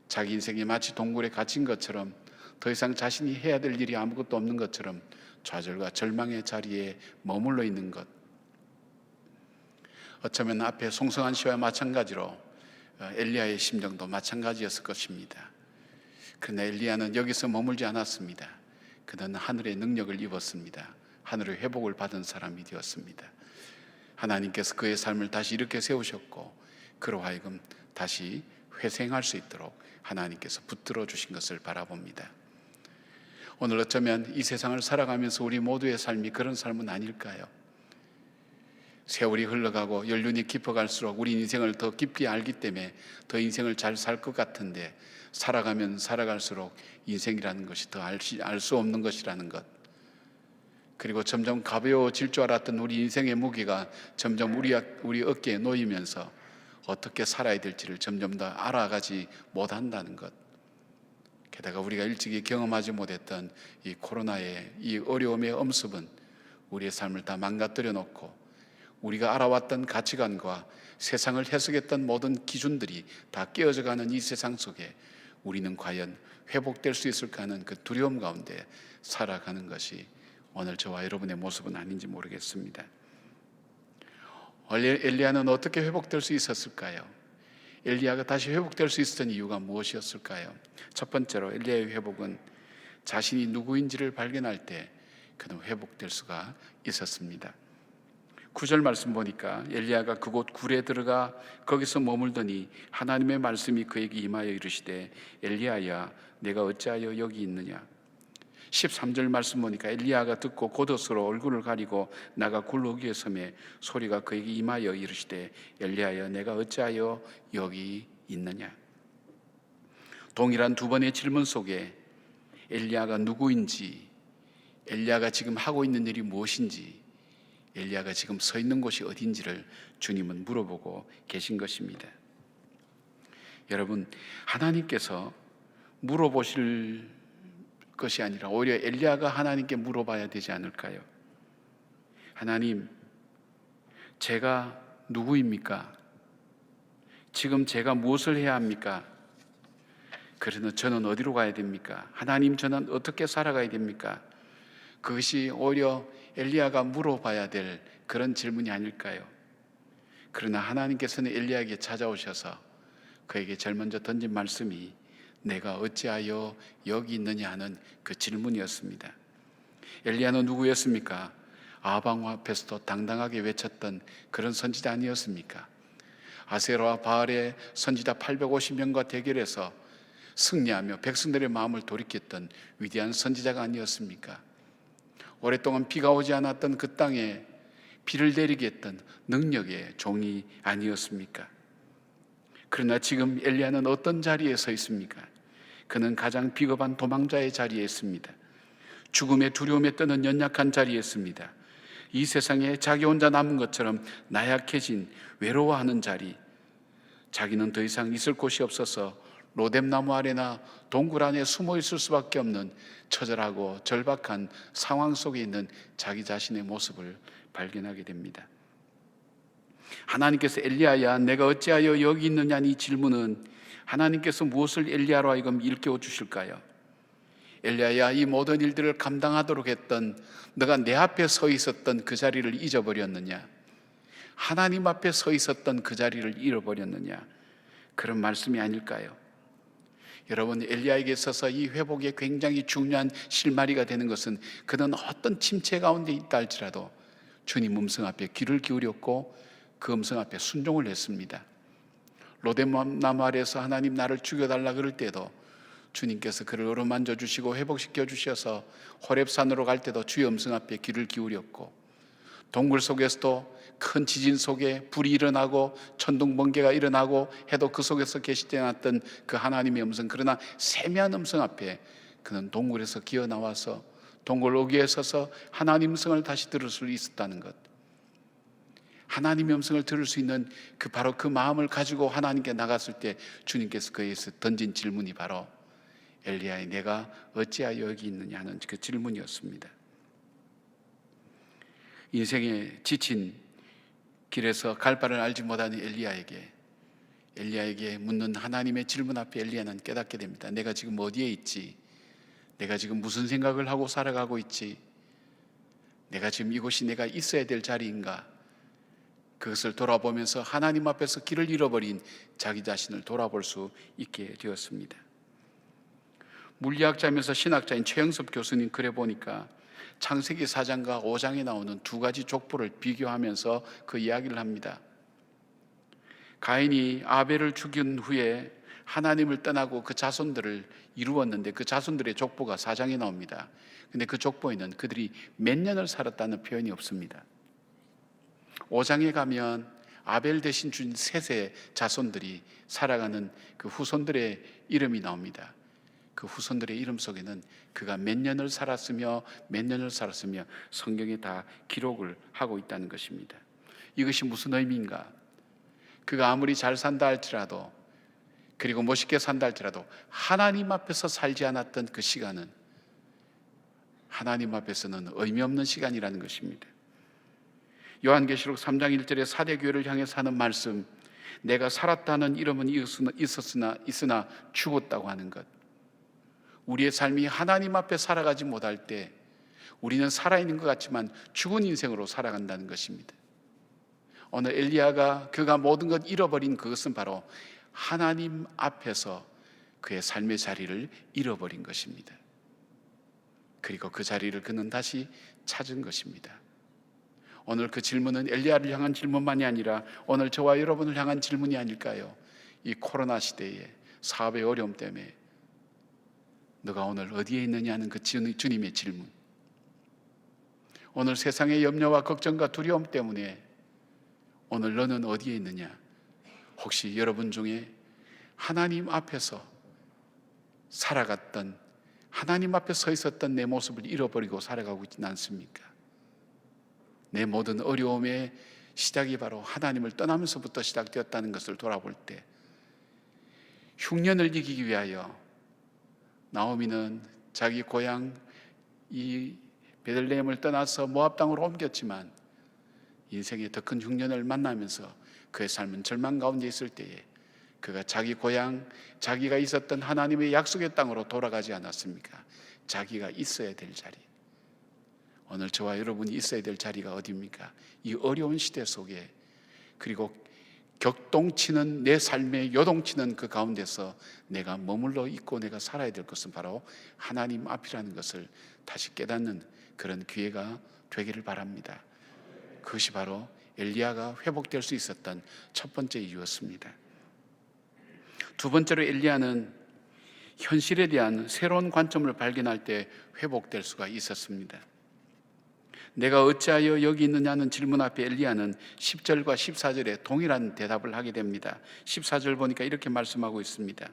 Speaker 3: 자기 인생이 마치 동굴에 갇힌 것처럼 더 이상 자신이 해야 될 일이 아무것도 없는 것처럼 좌절과 절망의 자리에 머물러 있는 것, 어쩌면 앞에 송승환 씨와 마찬가지로 엘리야의 심정도 마찬가지였을 것입니다. 그러나 엘리야는 여기서 머물지 않았습니다. 그는 하늘의 능력을 입었습니다. 하늘의 회복을 받은 사람이 되었습니다. 하나님께서 그의 삶을 다시 이렇게 세우셨고 그로 하여금 다시 회생할 수 있도록 하나님께서 붙들어 주신 것을 바라봅니다. 오늘 어쩌면 이 세상을 살아가면서 우리 모두의 삶이 그런 삶은 아닐까요? 세월이 흘러가고 연륜이 깊어갈수록 우리 인생을 더 깊이 알기 때문에 더 인생을 잘 살 것 같은데 살아가면 살아갈수록 인생이라는 것이 더 알 수 없는 것이라는 것, 그리고 점점 가벼워질 줄 알았던 우리 인생의 무게가 점점 우리 어깨에 놓이면서 어떻게 살아야 될지를 점점 더 알아가지 못한다는 것, 게다가 우리가 일찍이 경험하지 못했던 이 코로나의 이 어려움의 엄습은 우리의 삶을 다 망가뜨려 놓고 우리가 알아왔던 가치관과 세상을 해석했던 모든 기준들이 다 깨어져가는 이 세상 속에 우리는 과연 회복될 수 있을까 하는 그 두려움 가운데 살아가는 것이 오늘 저와 여러분의 모습은 아닌지 모르겠습니다. 엘리야는 어떻게 회복될 수 있었을까요? 엘리야가 다시 회복될 수 있었던 이유가 무엇이었을까요? 첫 번째로 엘리야의 회복은 자신이 누구인지를 발견할 때 그는 회복될 수가 있었습니다. 9절 말씀 보니까 엘리야가 그곳 굴에 들어가 거기서 머물더니 하나님의 말씀이 그에게 임하여 이르시되 엘리야야 내가 어찌하여 여기 있느냐. 13절 말씀 보니까 엘리야가 듣고 겉옷으로 얼굴을 가리고 나가 굴 어귀에 서매 소리가 그에게 임하여 이르시되 엘리야야 내가 어찌하여 여기 있느냐. 동일한 두 번의 질문 속에 엘리야가 누구인지, 엘리야가 지금 하고 있는 일이 무엇인지, 엘리야가 지금 서 있는 곳이 어딘지를 주님은 물어보고 계신 것입니다. 여러분, 하나님께서 물어보실 것이 아니라 오히려 엘리야가 하나님께 물어봐야 되지 않을까요? 하나님, 제가 누구입니까? 지금 제가 무엇을 해야 합니까? 그러나 저는 어디로 가야 됩니까? 하나님, 저는 어떻게 살아가야 됩니까? 그것이 오히려 엘리야가 물어봐야 될 그런 질문이 아닐까요? 그러나 하나님께서는 엘리야에게 찾아오셔서 그에게 제일 먼저 던진 말씀이 내가 어찌하여 여기 있느냐 하는 그 질문이었습니다. 엘리야는 누구였습니까? 아방 앞에서도 당당하게 외쳤던 그런 선지자 아니었습니까? 아세라와 바알의 선지자 850명과 대결해서 승리하며 백성들의 마음을 돌이켰던 위대한 선지자가 아니었습니까? 오랫동안 비가 오지 않았던 그 땅에 비를 내리게 했던 능력의 종이 아니었습니까? 그러나 지금 엘리야는 어떤 자리에 서 있습니까? 그는 가장 비겁한 도망자의 자리에 있습니다. 죽음의 두려움에 떠는 연약한 자리에 있습니다. 이 세상에 자기 혼자 남은 것처럼 나약해진 외로워하는 자리, 자기는 더 이상 있을 곳이 없어서 로뎀나무 아래나 동굴 안에 숨어 있을 수밖에 없는 처절하고 절박한 상황 속에 있는 자기 자신의 모습을 발견하게 됩니다. 하나님께서 엘리야야 내가 어찌하여 여기 있느냐는 이 질문은 하나님께서 무엇을 엘리야로 하여금 일깨워 주실까요? 엘리야야 이 모든 일들을 감당하도록 했던 너가 내 앞에 서 있었던 그 자리를 잊어버렸느냐? 하나님 앞에 서 있었던 그 자리를 잃어버렸느냐? 그런 말씀이 아닐까요? 여러분, 엘리야에게 있어서 이 회복에 굉장히 중요한 실마리가 되는 것은 그는 어떤 침체 가운데 있다 할지라도 주님 음성 앞에 귀를 기울였고 그 음성 앞에 순종을 했습니다. 로뎀나무 아래에서 하나님 나를 죽여달라 그럴 때도 주님께서 그를 어루만져 주시고 회복시켜 주셔서 호렙산으로 갈 때도 주의 음성 앞에 귀를 기울였고, 동굴 속에서도 큰 지진 속에 불이 일어나고 천둥 번개가 일어나고 해도 그 속에서 계시지 않았던 그 하나님의 음성, 그러나 세미한 음성 앞에 그는 동굴에서 기어 나와서 동굴 어귀에 서서 하나님 음성을 다시 들을 수 있었다는 것, 하나님의 음성을 들을 수 있는 바로 그 마음을 가지고 하나님께 나갔을 때 주님께서 그에서 던진 질문이 바로 엘리야의 내가 어찌하여 여기 있느냐는 그 질문이었습니다. 인생에 지친 길에서 갈 바를 알지 못하는 엘리야에게 묻는 하나님의 질문 앞에 엘리야는 깨닫게 됩니다. 내가 지금 어디에 있지? 내가 지금 무슨 생각을 하고 살아가고 있지? 내가 지금 이곳이 내가 있어야 될 자리인가? 그것을 돌아보면서 하나님 앞에서 길을 잃어버린 자기 자신을 돌아볼 수 있게 되었습니다. 물리학자면서 신학자인 최영섭 교수님 글에 보니까 창세기 4장과 5장에 나오는 두 가지 족보를 비교하면서 그 이야기를 합니다. 가인이 아벨을 죽인 후에 하나님을 떠나고 그 자손들을 이루었는데 그 자손들의 족보가 4장에 나옵니다. 근데 그 족보에는 그들이 몇 년을 살았다는 표현이 없습니다. 5장에 가면 아벨 대신 준 셋의 자손들이 살아가는 그 후손들의 이름이 나옵니다. 그 후손들의 이름 속에는 그가 몇 년을 살았으며 성경에 다 기록을 하고 있다는 것입니다. 이것이 무슨 의미인가? 그가 아무리 잘 산다 할지라도, 그리고 멋있게 산다 할지라도 하나님 앞에서 살지 않았던 그 시간은 하나님 앞에서는 의미 없는 시간이라는 것입니다. 요한계시록 3장 1절에 사대교회를 향해서 하는 말씀, 내가 살았다는 이름은 있으나 죽었다고 하는 것. 우리의 삶이 하나님 앞에 살아가지 못할 때 우리는 살아있는 것 같지만 죽은 인생으로 살아간다는 것입니다. 오늘 엘리야가 그가 모든 것 잃어버린 그것은 바로 하나님 앞에서 그의 삶의 자리를 잃어버린 것입니다. 그리고 그 자리를 그는 다시 찾은 것입니다. 오늘 그 질문은 엘리야를 향한 질문만이 아니라 오늘 저와 여러분을 향한 질문이 아닐까요? 이 코로나 시대에 사업의 어려움 때문에 너가 오늘 어디에 있느냐는 그 주님의 질문, 오늘 세상의 염려와 걱정과 두려움 때문에 오늘 너는 어디에 있느냐? 혹시 여러분 중에 하나님 앞에서 살아갔던, 하나님 앞에 서 있었던 내 모습을 잃어버리고 살아가고 있지는 않습니까? 내 모든 어려움의 시작이 바로 하나님을 떠나면서부터 시작되었다는 것을 돌아볼 때, 흉년을 이기기 위하여 나오미는 자기 고향 이 베들레헴을 떠나서 모압 땅으로 옮겼지만 인생의 더 큰 흉년을 만나면서 그의 삶은 절망 가운데 있을 때에 그가 자기 고향, 자기가 있었던 하나님의 약속의 땅으로 돌아가지 않았습니까? 자기가 있어야 될 자리, 오늘 저와 여러분이 있어야 될 자리가 어디입니까? 이 어려운 시대 속에, 그리고 격동치는 내 삶에 요동치는 그 가운데서 내가 머물러 있고 내가 살아야 될 것은 바로 하나님 앞이라는 것을 다시 깨닫는 그런 기회가 되기를 바랍니다. 그것이 바로 엘리야가 회복될 수 있었던 첫 번째 이유였습니다. 두 번째로 엘리야는 현실에 대한 새로운 관점을 발견할 때 회복될 수가 있었습니다. 내가 어찌하여 여기 있느냐는 질문 앞에 엘리야는 10절과 14절에 동일한 대답을 하게 됩니다. 14절 보니까 이렇게 말씀하고 있습니다.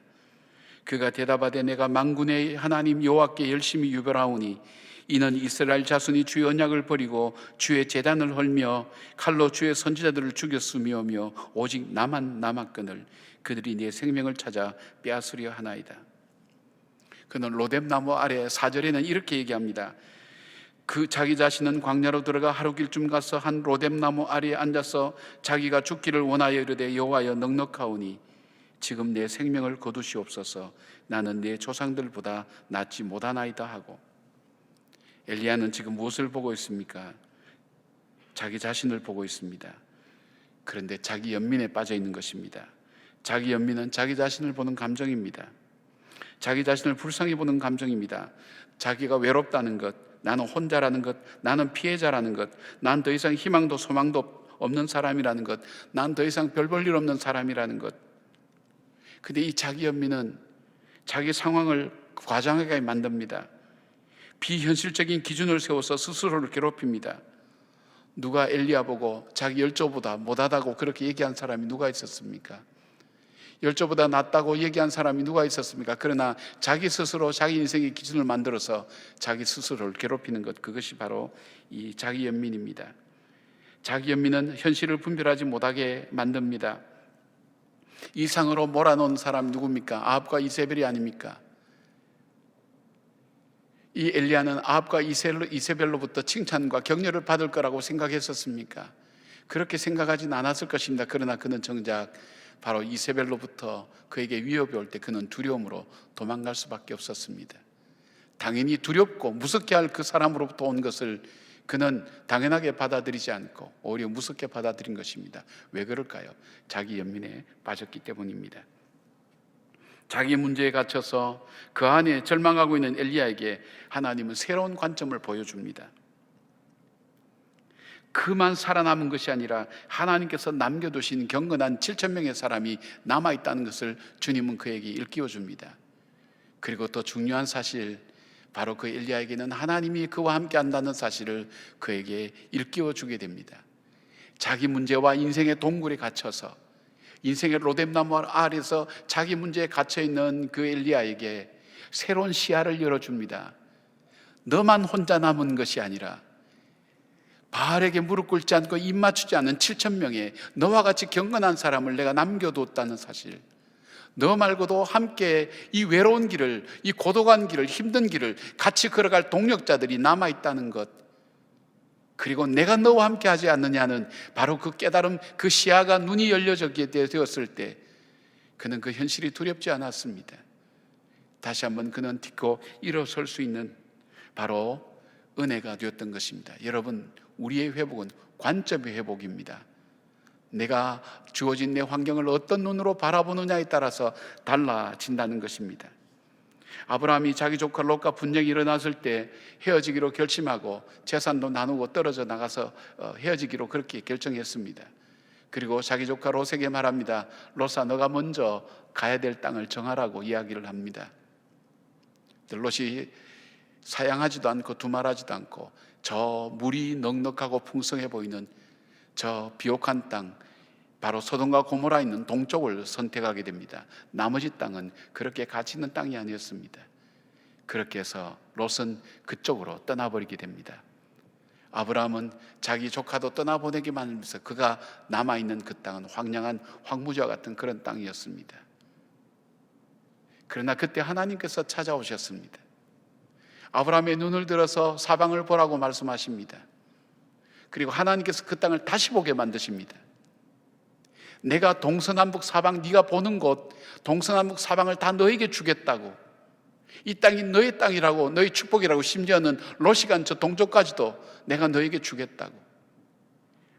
Speaker 3: 그가 대답하되 내가 만군의 하나님 여호와께 열심히 유별하오니 이는 이스라엘 자손이 주의 언약을 버리고 주의 제단을 헐며 칼로 주의 선지자들을 죽였으며며 오직 나만 남았거늘 그들이 내 생명을 찾아 빼앗으려 하나이다. 그는 로뎀나무 아래 4절에는 이렇게 얘기합니다. 그 자기 자신은 광야로 들어가 하루길쯤 가서 한 로뎀나무 아래에 앉아서 자기가 죽기를 원하여 이르되 여호와여 넉넉하오니 지금 내 생명을 거두시옵소서. 나는 내 조상들보다 낫지 못하나이다 하고. 엘리야는 지금 무엇을 보고 있습니까? 자기 자신을 보고 있습니다. 그런데 자기 연민에 빠져 있는 것입니다. 자기 연민은 자기 자신을 보는 감정입니다. 자기 자신을 불쌍히 보는 감정입니다. 자기가 외롭다는 것, 나는 혼자라는 것, 나는 피해자라는 것, 난 더 이상 희망도 소망도 없는 사람이라는 것, 난 더 이상 별 볼 일 없는 사람이라는 것. 근데 이 자기 연민은 자기 상황을 과장하게 만듭니다. 비현실적인 기준을 세워서 스스로를 괴롭힙니다. 누가 엘리야 보고 자기 열조보다 못하다고 그렇게 얘기한 사람이 누가 있었습니까? 열조보다 낫다고 얘기한 사람이 누가 있었습니까? 그러나 자기 스스로 자기 인생의 기준을 만들어서 자기 스스로를 괴롭히는 것, 그것이 바로 이 자기 연민입니다. 자기 연민은 현실을 분별하지 못하게 만듭니다. 이상으로 몰아놓은 사람이 누굽니까? 아합과 이세벨이 아닙니까? 이 엘리야는 아합과 이세벨로부터 칭찬과 격려를 받을 거라고 생각했었습니까? 그렇게 생각하진 않았을 것입니다. 그러나 그는 정작 바로 이세벨로부터 그에게 위협이 올 때 그는 두려움으로 도망갈 수밖에 없었습니다. 당연히 두렵고 무섭게 할 그 사람으로부터 온 것을 그는 당연하게 받아들이지 않고 오히려 무섭게 받아들인 것입니다. 왜 그럴까요? 자기 연민에 빠졌기 때문입니다. 자기 문제에 갇혀서 그 안에 절망하고 있는 엘리야에게 하나님은 새로운 관점을 보여줍니다. 그만 살아남은 것이 아니라 하나님께서 남겨두신 경건한 7,000명의 사람이 남아있다는 것을 주님은 그에게 일깨워줍니다. 그리고 더 중요한 사실, 바로 그 엘리야에게는 하나님이 그와 함께 한다는 사실을 그에게 일깨워주게 됩니다. 자기 문제와 인생의 동굴에 갇혀서 인생의 로뎀나무 아래에서 자기 문제에 갇혀있는 그 엘리야에게 새로운 시야를 열어줍니다. 너만 혼자 남은 것이 아니라 바알에게 무릎 꿇지 않고 입 맞추지 않은 7,000명의 너와 같이 경건한 사람을 내가 남겨뒀다는 사실, 너 말고도 함께 이 외로운 길을, 이 고독한 길을, 힘든 길을 같이 걸어갈 동력자들이 남아있다는 것, 그리고 내가 너와 함께 하지 않느냐는 바로 그 깨달음, 그 시야가 눈이 열려지게 되었을 때 그는 그 현실이 두렵지 않았습니다. 다시 한번 그는 딛고 일어설 수 있는 바로 은혜가 되었던 것입니다. 여러분, 우리의 회복은 관점의 회복입니다. 내가 주어진 내 환경을 어떤 눈으로 바라보느냐에 따라서 달라진다는 것입니다. 아브라함이 자기 조카 롯과 분쟁이 일어났을 때 헤어지기로 결심하고 재산도 나누고 떨어져 나가서 헤어지기로 그렇게 결정했습니다. 그리고 자기 조카 롯에게 말합니다. 롯아, 너가 먼저 가야 될 땅을 정하라고 이야기를 합니다. 롯이 사양하지도 않고 두말하지도 않고 저 물이 넉넉하고 풍성해 보이는 저 비옥한 땅, 바로 소돔과 고모라 있는 동쪽을 선택하게 됩니다. 나머지 땅은 그렇게 가치 있는 땅이 아니었습니다. 그렇게 해서 롯은 그쪽으로 떠나버리게 됩니다. 아브라함은 자기 조카도 떠나보내기만 하면서 그가 남아있는 그 땅은 황량한 황무지와 같은 그런 땅이었습니다. 그러나 그때 하나님께서 찾아오셨습니다. 아브라함의 눈을 들어서 사방을 보라고 말씀하십니다. 그리고 하나님께서 그 땅을 다시 보게 만드십니다. 내가 동서남북 사방, 네가 보는 곳 동서남북 사방을 다 너에게 주겠다고, 이 땅이 너의 땅이라고, 너의 축복이라고, 심지어는 롯이 간 저 동쪽까지도 내가 너에게 주겠다고.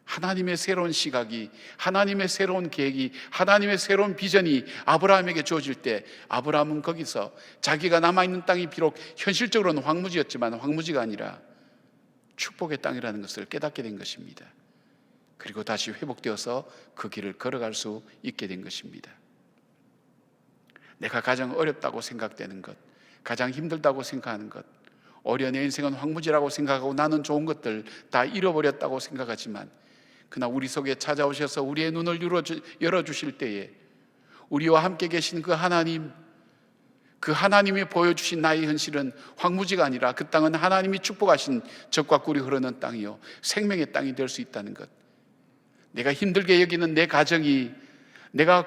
Speaker 3: 하나님의 새로운 시각이, 하나님의 새로운 계획이, 하나님의 새로운 비전이 아브라함에게 주어질 때 아브라함은 거기서 자기가 남아있는 땅이 비록 현실적으로는 황무지였지만 황무지가 아니라 축복의 땅이라는 것을 깨닫게 된 것입니다. 그리고 다시 회복되어서 그 길을 걸어갈 수 있게 된 것입니다. 내가 가장 어렵다고 생각되는 것, 가장 힘들다고 생각하는 것, 오히려 내 인생은 황무지라고 생각하고 나는 좋은 것들 다 잃어버렸다고 생각하지만, 그러나 우리 속에 찾아오셔서 우리의 눈을 열어주실 때에 우리와 함께 계신 그 하나님, 그 하나님이 보여주신 나의 현실은 황무지가 아니라 그 땅은 하나님이 축복하신 젖과 꿀이 흐르는 땅이요 생명의 땅이 될 수 있다는 것. 내가 힘들게 여기는 내 가정이, 내가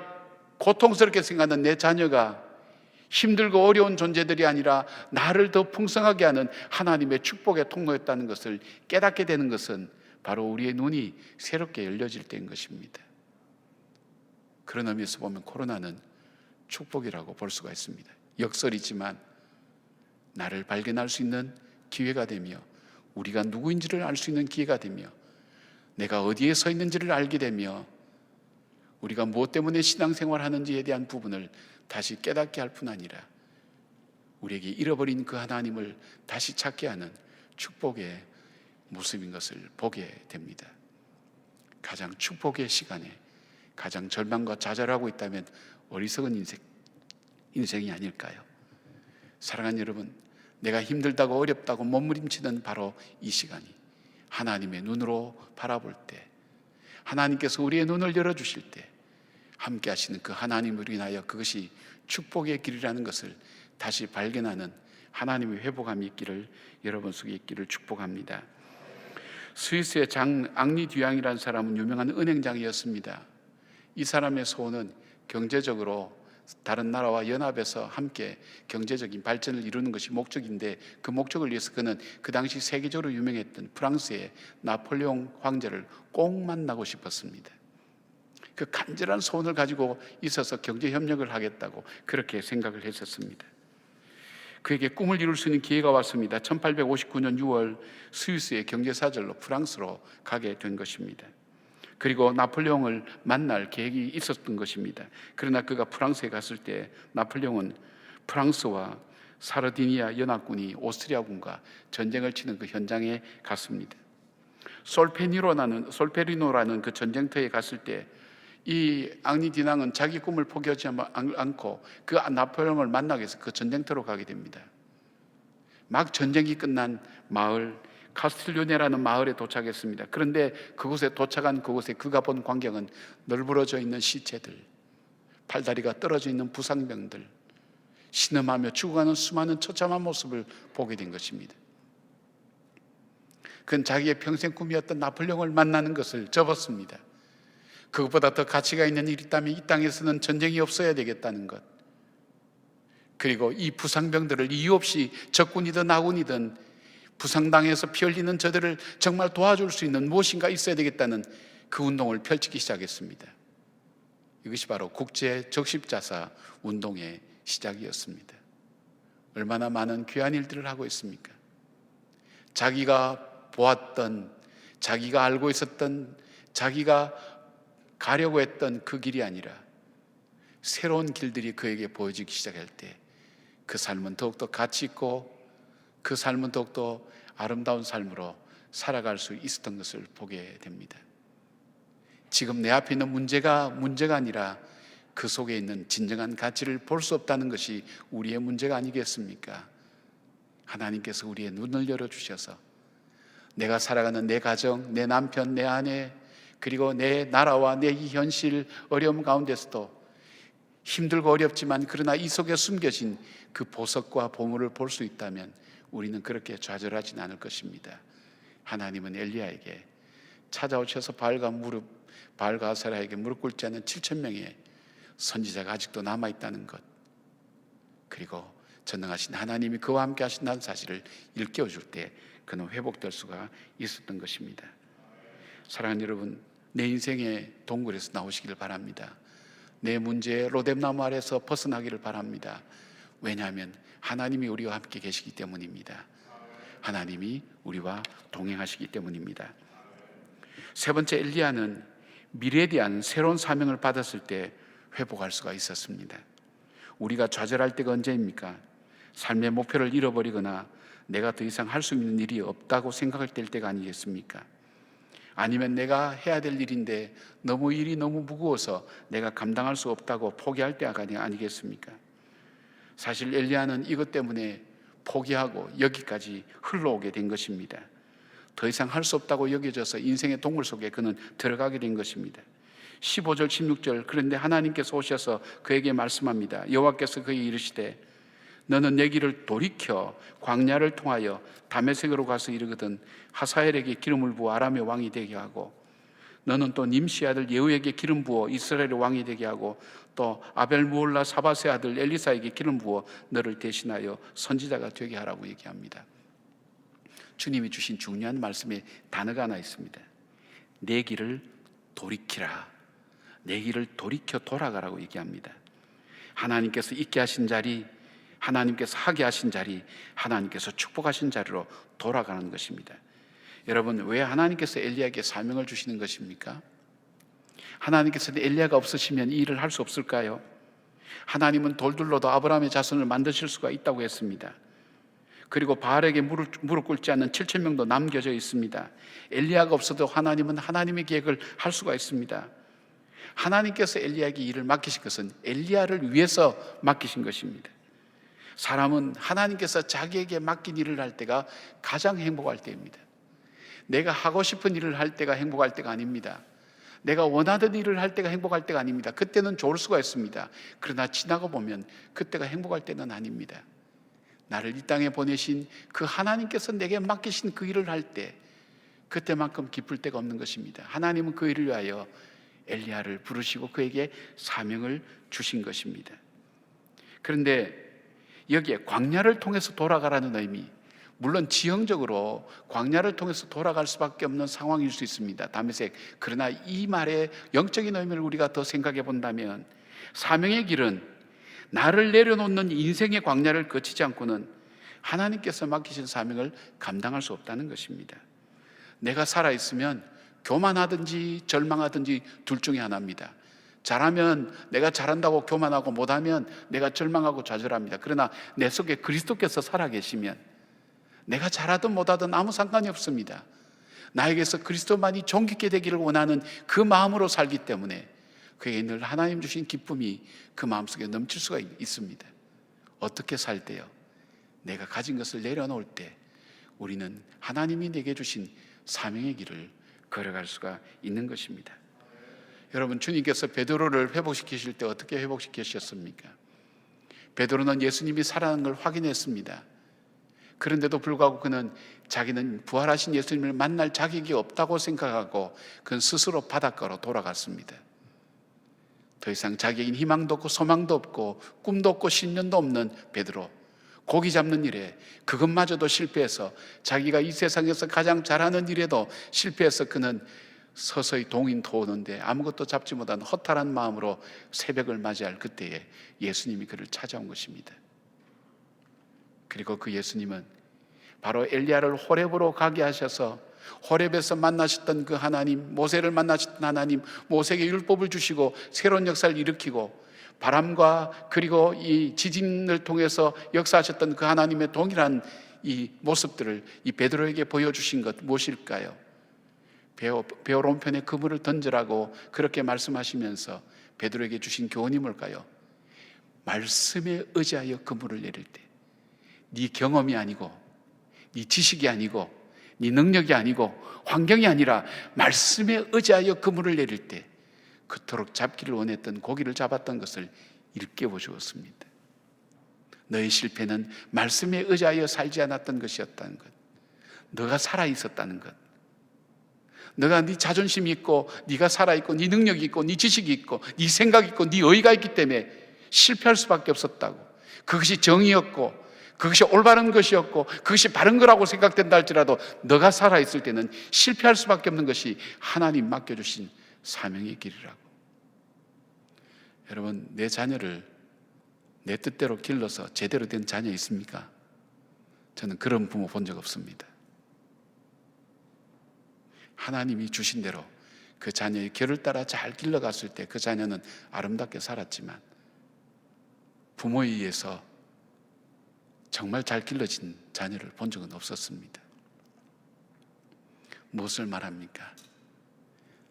Speaker 3: 고통스럽게 생각하는 내 자녀가 힘들고 어려운 존재들이 아니라 나를 더 풍성하게 하는 하나님의 축복의 통로였다는 것을 깨닫게 되는 것은 바로 우리의 눈이 새롭게 열려질 때인 것입니다. 그런 의미에서 보면 코로나는 축복이라고 볼 수가 있습니다. 역설이지만 나를 발견할 수 있는 기회가 되며, 우리가 누구인지를 알 수 있는 기회가 되며, 내가 어디에 서 있는지를 알게 되며, 우리가 무엇 때문에 신앙생활을 하는지에 대한 부분을 다시 깨닫게 할 뿐 아니라 우리에게 잃어버린 그 하나님을 다시 찾게 하는 축복의 모습인 것을 보게 됩니다. 가장 축복의 시간에 가장 절망과 좌절하고 있다면 어리석은 인생이 아닐까요? 사랑하는 여러분, 내가 힘들다고 어렵다고 몸부림치는 바로 이 시간이 하나님의 눈으로 바라볼 때, 하나님께서 우리의 눈을 열어주실 때 함께 하시는 그 하나님을 인하여 그것이 축복의 길이라는 것을 다시 발견하는 하나님의 회복함이 있기를, 여러분 속에 있기를 축복합니다. 스위스의 장 앙리 듀앙이라는 사람은 유명한 은행장이었습니다. 이 사람의 소원은 경제적으로 다른 나라와 연합해서 함께 경제적인 발전을 이루는 것이 목적인데, 그 목적을 위해서 그는 그 당시 세계적으로 유명했던 프랑스의 나폴레옹 황제를 꼭 만나고 싶었습니다. 그 간절한 소원을 가지고 있어서 경제 협력을 하겠다고 그렇게 생각을 했었습니다. 그에게 꿈을 이룰 수 있는 기회가 왔습니다. 1859년 6월 스위스의 경제사절로 프랑스로 가게 된 것입니다. 그리고 나폴레옹을 만날 계획이 있었던 것입니다. 그러나 그가 프랑스에 갔을 때 나폴레옹은 프랑스와 사르디니아 연합군이 오스트리아군과 전쟁을 치는 그 현장에 갔습니다. 솔페리노라는 그 전쟁터에 갔을 때 이 앙리 디낭은 자기 꿈을 포기하지 않고 그 나폴레옹을 만나기 위해서 그 전쟁터로 가게 됩니다. 막 전쟁이 끝난 마을 카스틸료네라는 마을에 도착했습니다. 그런데 그곳에 도착한 그곳에 그가 본 광경은 널브러져 있는 시체들, 팔다리가 떨어져 있는 부상병들, 신음하며 죽어가는 수많은 처참한 모습을 보게 된 것입니다. 그건 자기의 평생 꿈이었던 나폴레옹을 만나는 것을 접었습니다. 그것보다 더 가치가 있는 일이 있다면 이 땅에서는 전쟁이 없어야 되겠다는 것, 그리고 이 부상병들을 이유 없이 적군이든 아군이든 부상당해서 피 흘리는 저들을 정말 도와줄 수 있는 무엇인가 있어야 되겠다는 그 운동을 펼치기 시작했습니다. 이것이 바로 국제 적십자사 운동의 시작이었습니다. 얼마나 많은 귀한 일들을 하고 있습니까? 자기가 보았던, 자기가 알고 있었던, 자기가 가려고 했던 그 길이 아니라 새로운 길들이 그에게 보여지기 시작할 때 그 삶은 더욱더 가치 있고 그 삶은 더욱더 아름다운 삶으로 살아갈 수 있었던 것을 보게 됩니다. 지금 내 앞에 있는 문제가 아니라 그 속에 있는 진정한 가치를 볼 수 없다는 것이 우리의 문제가 아니겠습니까? 하나님께서 우리의 눈을 열어주셔서 내가 살아가는 내 가정, 내 남편, 내 아내, 그리고 내 나라와 내 이 현실 어려움 가운데서도 힘들고 어렵지만 그러나 이 속에 숨겨진 그 보석과 보물을 볼 수 있다면 우리는 그렇게 좌절하진 않을 것입니다. 하나님은 엘리야에게 찾아오셔서 바알과 아세라에게 무릎 꿇지 않는 7,000명의 선지자가 아직도 남아있다는 것, 그리고 전능하신 하나님이 그와 함께 하신다는 사실을 일깨워줄 때 그는 회복될 수가 있었던 것입니다. 사랑하는 여러분, 내 인생의 동굴에서 나오시기를 바랍니다. 내 문제의 로뎀나무 아래서 벗어나기를 바랍니다. 왜냐하면 하나님이 우리와 함께 계시기 때문입니다. 하나님이 우리와 동행하시기 때문입니다. 세 번째, 엘리야는 미래에 대한 새로운 사명을 받았을 때 회복할 수가 있었습니다. 우리가 좌절할 때가 언제입니까? 삶의 목표를 잃어버리거나 내가 더 이상 할 수 있는 일이 없다고 생각할 때가 아니겠습니까? 아니면 내가 해야 될 일인데 일이 너무 무거워서 내가 감당할 수 없다고 포기할 때가 아니겠습니까? 사실 엘리야는 이것 때문에 포기하고 여기까지 흘러오게 된 것입니다. 더 이상 할 수 없다고 여겨져서 인생의 동굴 속에 그는 들어가게 된 것입니다. 15절 16절, 그런데 하나님께서 오셔서 그에게 말씀합니다. 여호와께서 그에게 이르시되 너는 내 길을 돌이켜 광야를 통하여 다메섹으로 가서 이르거든 하사엘에게 기름을 부어 아람의 왕이 되게 하고 너는 또 님시 아들 예후에게 기름 부어 이스라엘의 왕이 되게 하고 또 아벨무올라 사바세 아들 엘리사에게 기름 부어 너를 대신하여 선지자가 되게 하라고 얘기합니다. 주님이 주신 중요한 말씀에 단어가 하나 있습니다. 내 길을 돌이키라. 내 길을 돌이켜 돌아가라고 얘기합니다. 하나님께서 있게 하신 자리, 하나님께서 하게 하신 자리, 하나님께서 축복하신 자리로 돌아가는 것입니다. 여러분, 왜 하나님께서 엘리야에게 사명을 주시는 것입니까? 하나님께서 엘리야가 없으시면 이 일을 할 수 없을까요? 하나님은 돌들로도 아브라함의 자손을 만드실 수가 있다고 했습니다. 그리고 바알에게 무릎 꿇지 않는 7,000명도 남겨져 있습니다. 엘리야가 없어도 하나님은 하나님의 계획을 할 수가 있습니다. 하나님께서 엘리야에게 일을 맡기신 것은 엘리야를 위해서 맡기신 것입니다. 사람은 하나님께서 자기에게 맡긴 일을 할 때가 가장 행복할 때입니다. 내가 하고 싶은 일을 할 때가 행복할 때가 아닙니다. 내가 원하던 일을 할 때가 행복할 때가 아닙니다. 그때는 좋을 수가 있습니다. 그러나 지나고 보면 그때가 행복할 때는 아닙니다. 나를 이 땅에 보내신 그 하나님께서 내게 맡기신 그 일을 할 때 그때만큼 기쁠 때가 없는 것입니다. 하나님은 그 일을 위하여 엘리야를 부르시고 그에게 사명을 주신 것입니다. 그런데 여기에 광야를 통해서 돌아가라는 의미, 물론 지형적으로 광야를 통해서 돌아갈 수밖에 없는 상황일 수 있습니다. 다메섹. 그러나 이 말의 영적인 의미를 우리가 더 생각해 본다면 사명의 길은 나를 내려놓는 인생의 광야를 거치지 않고는 하나님께서 맡기신 사명을 감당할 수 없다는 것입니다. 내가 살아있으면 교만하든지 절망하든지 둘 중에 하나입니다. 잘하면 내가 잘한다고 교만하고 못하면 내가 절망하고 좌절합니다. 그러나 내 속에 그리스도께서 살아계시면 내가 잘하든 못하든 아무 상관이 없습니다. 나에게서 그리스도만이 존귀케 되기를 원하는 그 마음으로 살기 때문에 그에게 늘 하나님 주신 기쁨이 그 마음속에 넘칠 수가 있습니다. 어떻게 살 때요? 내가 가진 것을 내려놓을 때 우리는 하나님이 내게 주신 사명의 길을 걸어갈 수가 있는 것입니다. 여러분, 주님께서 베드로를 회복시키실 때 어떻게 회복시키셨습니까? 베드로는 예수님이 살아난 걸 확인했습니다. 그런데도 불구하고 그는 자기는 부활하신 예수님을 만날 자격이 없다고 생각하고 그는 스스로 바닷가로 돌아갔습니다. 더 이상 자기에겐 희망도 없고 소망도 없고 꿈도 없고 신념도 없는 베드로, 고기 잡는 일에 그것마저도 실패해서 자기가 이 세상에서 가장 잘하는 일에도 실패해서 그는 서서히 동인 도우는데 아무것도 잡지 못한 허탈한 마음으로 새벽을 맞이할 그때에 예수님이 그를 찾아온 것입니다. 그리고 그 예수님은 바로 엘리야를 호렙으로 가게 하셔서 호렙에서 만나셨던 그 하나님, 모세를 만나셨던 하나님, 모세에게 율법을 주시고 새로운 역사를 일으키고 바람과 그리고 이 지진을 통해서 역사하셨던 그 하나님의 동일한 이 모습들을 이 베드로에게 보여주신 것 무엇일까요? 배 오른편에 그물을 던지라고 그렇게 말씀하시면서 베드로에게 주신 교훈이 뭘까요? 말씀에 의지하여 그물을 내릴 때 네 경험이 아니고 네 지식이 아니고 네 능력이 아니고 환경이 아니라 말씀에 의지하여 그물을 내릴 때 그토록 잡기를 원했던 고기를 잡았던 것을 일깨워 주었습니다. 너의 실패는 말씀에 의지하여 살지 않았던 것이었다는 것, 너가 살아있었다는 것, 너가 네 자존심이 있고 네가 살아있고 네 능력이 있고 네 지식이 있고 네 생각이 있고 네 의의가 있기 때문에 실패할 수밖에 없었다고. 그것이 정의였고 그것이 올바른 것이었고 그것이 바른 거라고 생각된다 할지라도 너가 살아있을 때는 실패할 수밖에 없는 것이 하나님 맡겨주신 사명의 길이라고. 여러분, 내 자녀를 내 뜻대로 길러서 제대로 된 자녀 있습니까? 저는 그런 부모 본 적 없습니다. 하나님이 주신 대로 그 자녀의 결을 따라 잘 길러갔을 때 그 자녀는 아름답게 살았지만 부모에 의해서 정말 잘 길러진 자녀를 본 적은 없었습니다. 무엇을 말합니까?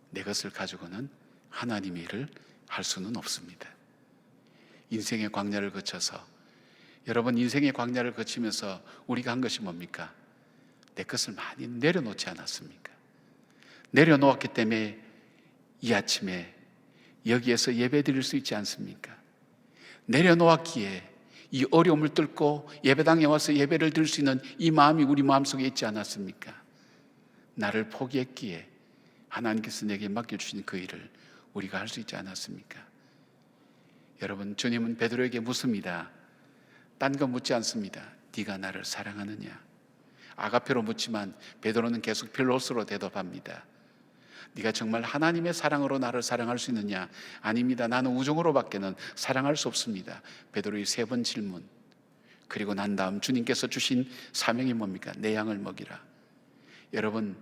Speaker 3: 내 것을 가지고는 하나님의 일을 할 수는 없습니다. 인생의 광야를 거쳐서, 여러분 인생의 광야를 거치면서 우리가 한 것이 뭡니까? 내 것을 많이 내려놓지 않았습니까? 내려놓았기 때문에 이 아침에 여기에서 예배 드릴 수 있지 않습니까? 내려놓았기에 이 어려움을 뚫고 예배당에 와서 예배를 드릴 수 있는 이 마음이 우리 마음속에 있지 않았습니까? 나를 포기했기에 하나님께서 내게 맡겨주신 그 일을 우리가 할 수 있지 않았습니까? 여러분, 주님은 베드로에게 묻습니다. 딴 거 묻지 않습니다. 네가 나를 사랑하느냐? 아가페로 묻지만 베드로는 계속 필로스로 대답합니다. 네가 정말 하나님의 사랑으로 나를 사랑할 수 있느냐? 아닙니다. 나는 우정으로밖에는 사랑할 수 없습니다. 베드로의 3번 질문. 그리고 난 다음 주님께서 주신 사명이 뭡니까? 내 양을 먹이라. 여러분,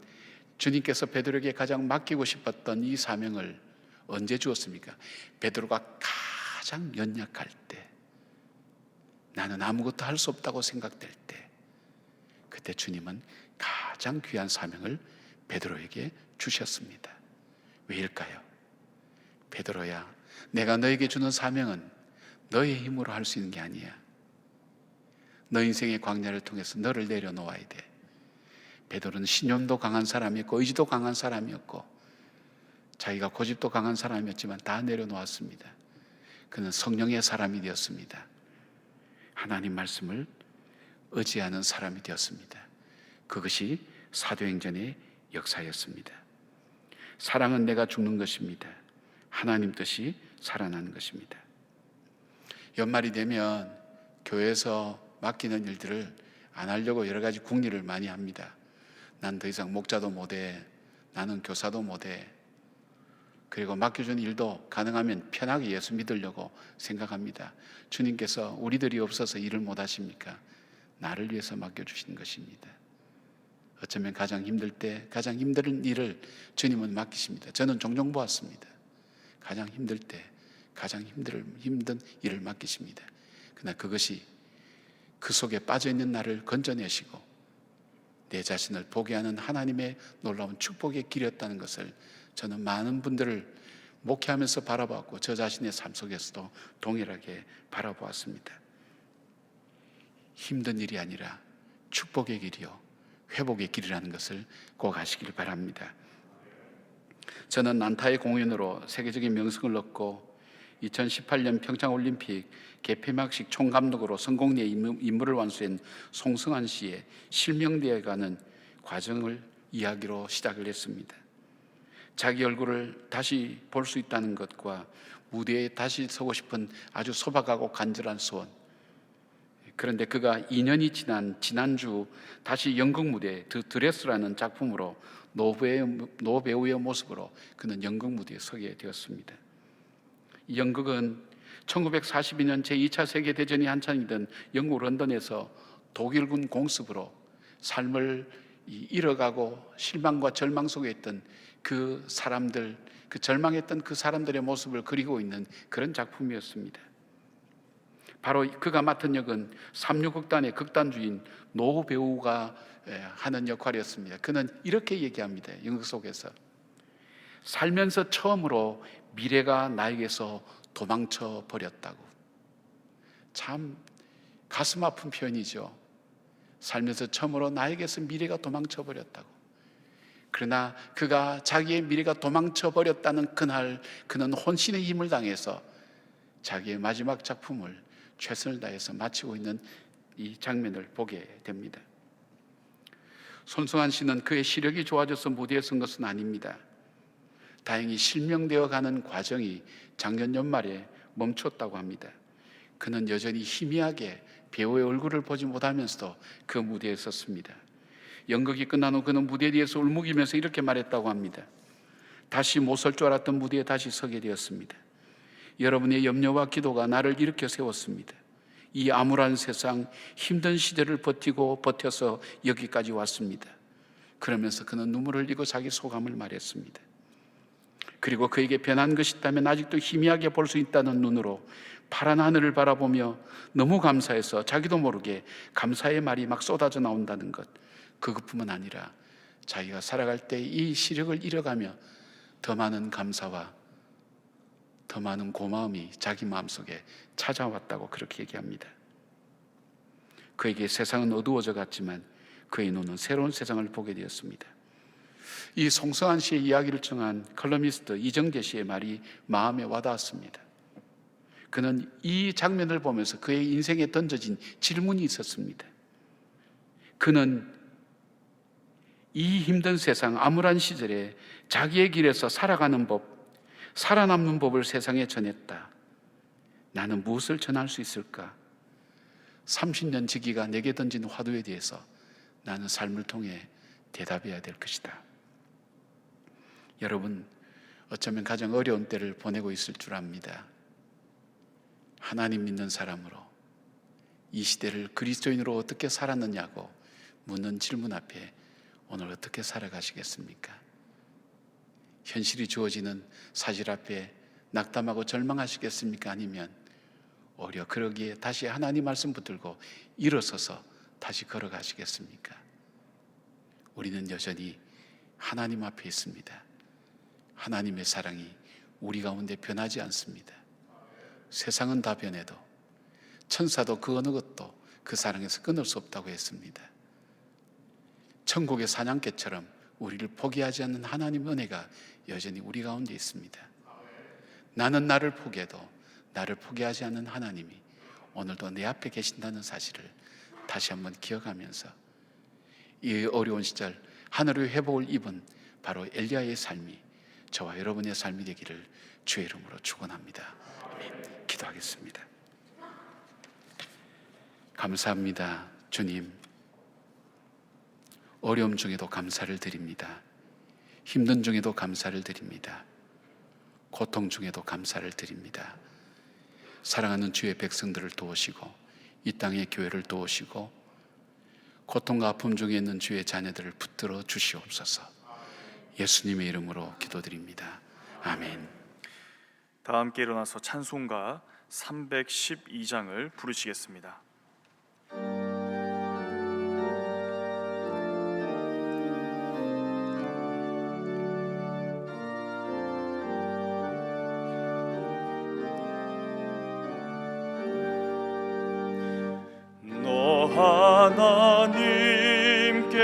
Speaker 3: 주님께서 베드로에게 가장 맡기고 싶었던 이 사명을 언제 주었습니까? 베드로가 가장 연약할 때, 나는 아무것도 할 수 없다고 생각될 때, 그때 주님은 가장 귀한 사명을 베드로에게 주셨습니다. 왜일까요? 베드로야, 내가 너에게 주는 사명은 너의 힘으로 할 수 있는 게 아니야. 너 인생의 광야를 통해서 너를 내려놓아야 돼. 베드로는 신념도 강한 사람이었고 의지도 강한 사람이었고 자기가 고집도 강한 사람이었지만 다 내려놓았습니다. 그는 성령의 사람이 되었습니다. 하나님 말씀을 의지하는 사람이 되었습니다. 그것이 사도행전의 역사였습니다. 사랑은 내가 죽는 것입니다. 하나님 뜻이 살아나는 것입니다. 연말이 되면 교회에서 맡기는 일들을 안 하려고 여러 가지 궁리를 많이 합니다. 난 더 이상 목자도 못해. 나는 교사도 못해. 그리고 맡겨준 일도 가능하면 편하게 예수 믿으려고 생각합니다. 주님께서 우리들이 없어서 일을 못 하십니까? 나를 위해서 맡겨주신 것입니다. 어쩌면 가장 힘들 때 가장 힘든 일을 주님은 맡기십니다. 저는 종종 보았습니다. 가장 힘들 때 가장 힘든 일을 맡기십니다. 그러나 그것이 그 속에 빠져있는 나를 건져내시고 내 자신을 보게 하는 하나님의 놀라운 축복의 길이었다는 것을 저는 많은 분들을 목회하면서 바라보았고 저 자신의 삶 속에서도 동일하게 바라보았습니다. 힘든 일이 아니라 축복의 길이요 회복의 길이라는 것을 꼭 아시길 바랍니다. 저는 난타의 공연으로 세계적인 명성을 얻고 2018년 평창올림픽 개폐막식 총감독으로 성공리의 임무를 완수한 송승환 씨의 실명대에 가는 과정을 이야기로 시작을 했습니다. 자기 얼굴을 다시 볼 수 있다는 것과 무대에 다시 서고 싶은 아주 소박하고 간절한 소원. 그런데 그가 2년이 지난 지난주 다시 연극 무대 더 드레스라는 작품으로 노배우의 모습으로 그는 연극 무대에 서게 되었습니다. 이 연극은 1942년 제2차 세계대전이 한창이던 영국 런던에서 독일군 공습으로 삶을 잃어가고 실망과 절망 속에 있던 그 사람들, 그 절망했던 그 사람들의 모습을 그리고 있는 그런 작품이었습니다. 바로 그가 맡은 역은 삼류극단의 극단주인 노 배우가 하는 역할이었습니다. 그는 이렇게 얘기합니다. 연극 속에서 살면서 처음으로 미래가 나에게서 도망쳐 버렸다고. 참 가슴 아픈 표현이죠. 살면서 처음으로 나에게서 미래가 도망쳐 버렸다고. 그러나 그가 자기의 미래가 도망쳐 버렸다는 그날 그는 혼신의 힘을 당해서 자기의 마지막 작품을 최선을 다해서 마치고 있는 이 장면을 보게 됩니다. 손승환 씨는 그의 시력이 좋아져서 무대에 선 것은 아닙니다. 다행히 실명되어 가는 과정이 작년 연말에 멈췄다고 합니다. 그는 여전히 희미하게 배우의 얼굴을 보지 못하면서도 그 무대에 섰습니다. 연극이 끝난 후 그는 무대 뒤에서 울먹이면서 이렇게 말했다고 합니다. 다시 못 설 줄 알았던 무대에 다시 서게 되었습니다. 여러분의 염려와 기도가 나를 일으켜 세웠습니다. 이 암울한 세상, 힘든 시대를 버텨서 여기까지 왔습니다. 그러면서 그는 눈물을 흘리고 자기 소감을 말했습니다. 그리고 그에게 변한 것이 있다면 아직도 희미하게 볼 수 있다는 눈으로 파란 하늘을 바라보며 너무 감사해서 자기도 모르게 감사의 말이 막 쏟아져 나온다는 것, 그것뿐만 아니라 자기가 살아갈 때 이 시력을 잃어가며 더 많은 감사와 더 많은 고마움이 자기 마음속에 찾아왔다고 그렇게 얘기합니다. 그에게 세상은 어두워져 갔지만 그의 눈은 새로운 세상을 보게 되었습니다. 이 송승환 씨의 이야기를 정한 컬럼니스트 이정재 씨의 말이 마음에 와닿았습니다. 그는 이 장면을 보면서 그의 인생에 던져진 질문이 있었습니다. 그는 이 힘든 세상, 암울한 시절에 자기의 길에서 살아가는 법, 살아남는 법을 세상에 전했다. 나는 무엇을 전할 수 있을까? 30년 지기가 내게 던진 화두에 대해서 나는 삶을 통해 대답해야 될 것이다. 여러분, 어쩌면 가장 어려운 때를 보내고 있을 줄 압니다. 하나님 믿는 사람으로 이 시대를 그리스도인으로 어떻게 살았느냐고 묻는 질문 앞에 오늘 어떻게 살아가시겠습니까? 현실이 주어지는 사실 앞에 낙담하고 절망하시겠습니까? 아니면 오히려 그러기에 다시 하나님 말씀 붙들고 일어서서 다시 걸어가시겠습니까? 우리는 여전히 하나님 앞에 있습니다. 하나님의 사랑이 우리 가운데 변하지 않습니다. 세상은 다 변해도 천사도 그 어느 것도 그 사랑에서 끊을 수 없다고 했습니다. 천국의 사냥개처럼 우리를 포기하지 않는 하나님의 은혜가 여전히 우리 가운데 있습니다. 나는 나를 포기해도 나를 포기하지 않는 하나님이 오늘도 내 앞에 계신다는 사실을 다시 한번 기억하면서 이 어려운 시절 하늘의 회복을 입은 바로 엘리야의 삶이 저와 여러분의 삶이 되기를 주의 이름으로 축원합니다. 아멘. 기도하겠습니다. 감사합니다. 주님, 어려움 중에도 감사를 드립니다. 힘든 중에도 감사를 드립니다. 고통 중에도 감사를 드립니다. 사랑하는 주의 백성들을 도우시고 이 땅의 교회를 도우시고 고통과 아픔 중에 있는 주의 자녀들을 붙들어 주시옵소서. 예수님의 이름으로 기도드립니다. 아멘.
Speaker 1: 다 함께 일어나서 찬송가 312장을 부르시겠습니다. 너 하나님께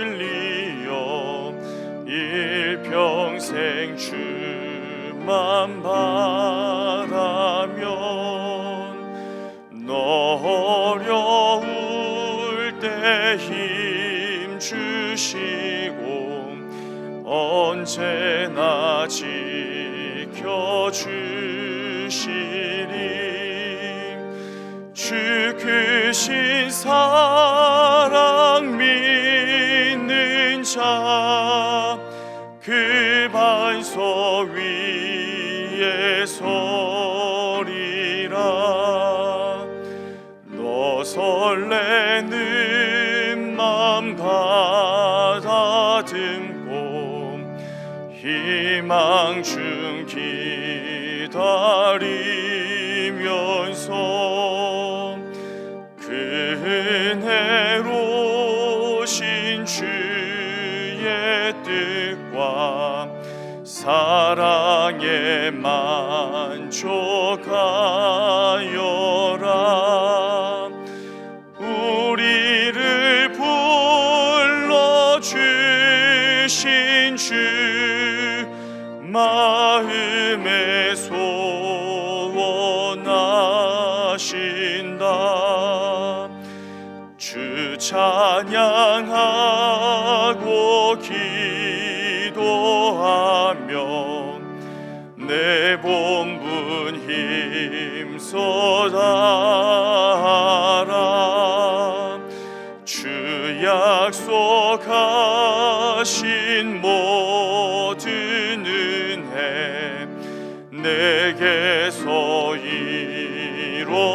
Speaker 1: 이끌리어 일평생 주만 바라면 너 어려울 때 힘 주시고 언제나 지켜주시리. 주 크신 사랑 믿는 자 그 반석 위에 서리라. 너 설레는 맘 가다듬고 희망 중 기다리면서 그 은혜로신 주의 뜻과 사랑에 만족하여라. 우리를 불러주신 주 마음에 소원하신다. 주 찬양하고 기도하며 내 본분 힘써 다하라. 주 약속하신 모든 은혜 내게서 이루어지리라.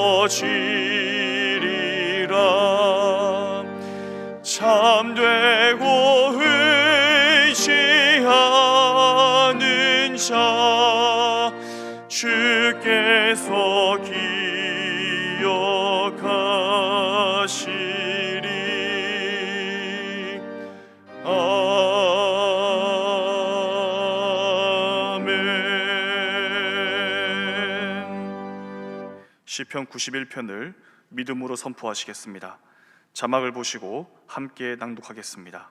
Speaker 1: 참되고 의지하는 자 주께서 기억하시리. 아멘. 시편 91편을 믿음으로 선포하시겠습니다. 자막을 보시고 함께 낭독하겠습니다.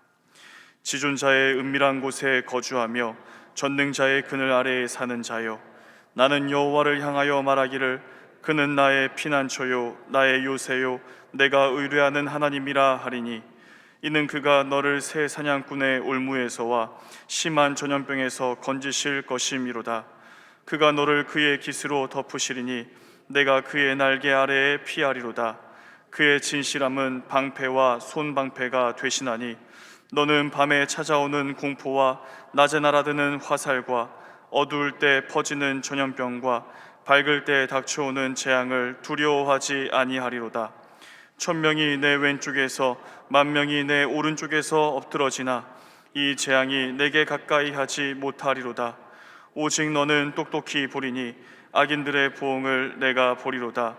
Speaker 1: 지존자의 은밀한 곳에 거주하며 전능자의 그늘 아래에 사는 자여, 나는 여호와를 향하여 말하기를 그는 나의 피난처요 나의 요새요 내가 의뢰하는 하나님이라 하리니 이는 그가 너를 새 사냥꾼의 올무에서와 심한 전염병에서 건지실 것임이로다. 그가 너를 그의 깃으로 덮으시리니 내가 그의 날개 아래에 피하리로다. 그의 진실함은 방패와 손방패가 되시나니 너는 밤에 찾아오는 공포와 낮에 날아드는 화살과 어두울 때 퍼지는 전염병과 밝을 때 닥쳐오는 재앙을 두려워하지 아니하리로다. 1000명이 내 왼쪽에서 10,000명이 내 오른쪽에서 엎드러지나 이 재앙이 내게 가까이 하지 못하리로다. 오직 너는 똑똑히 보리니 악인들의 보응을 내가 보리로다.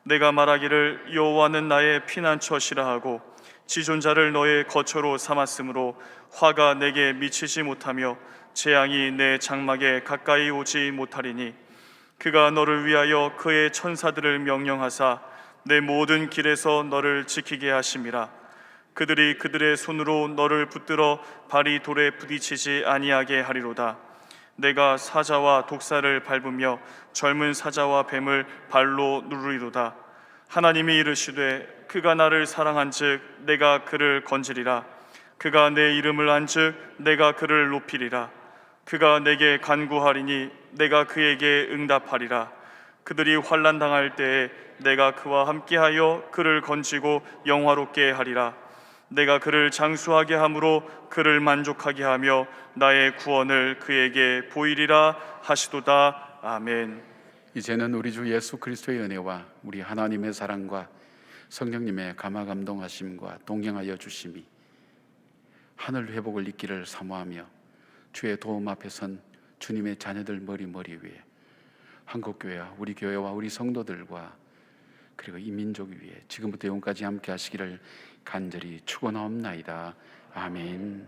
Speaker 1: 내가 말하기를 여호와는 나의 피난처시라 하고 지존자를 너의 거처로 삼았으므로 화가 내게 미치지 못하며 재앙이 내 장막에 가까이 오지 못하리니 그가 너를 위하여 그의 천사들을 명령하사 내 모든 길에서 너를 지키게 하심이라. 그들이 그들의 손으로 너를 붙들어 발이 돌에 부딪히지 아니하게 하리로다. 내가 사자와 독사를 밟으며 젊은 사자와 뱀을 발로 누르리로다. 하나님이 이르시되 그가 나를 사랑한즉 내가 그를 건지리라. 그가 내 이름을 안즉 내가 그를 높이리라. 그가 내게 간구하리니 내가 그에게 응답하리라. 그들이 환난 당할 때에 내가 그와 함께하여 그를 건지고 영화롭게 하리라. 내가 그를 장수하게 함으로 그를 만족하게 하며 나의 구원을 그에게 보이리라 하시도다. 아멘.
Speaker 3: 이제는 우리 주 예수 그리스도의 은혜와 우리 하나님의 사랑과 성령님의 감화 감동하심과 동행하여 주심이 하늘 회복을 있기를 사모하며 주의 도움 앞에 선 주님의 자녀들 머리 위에 한국교회와 우리 교회와 우리 성도들과 그리고 이 민족 위에 지금부터 영원까지 함께 하시기를 간절히 축원하옵나이다. 아멘.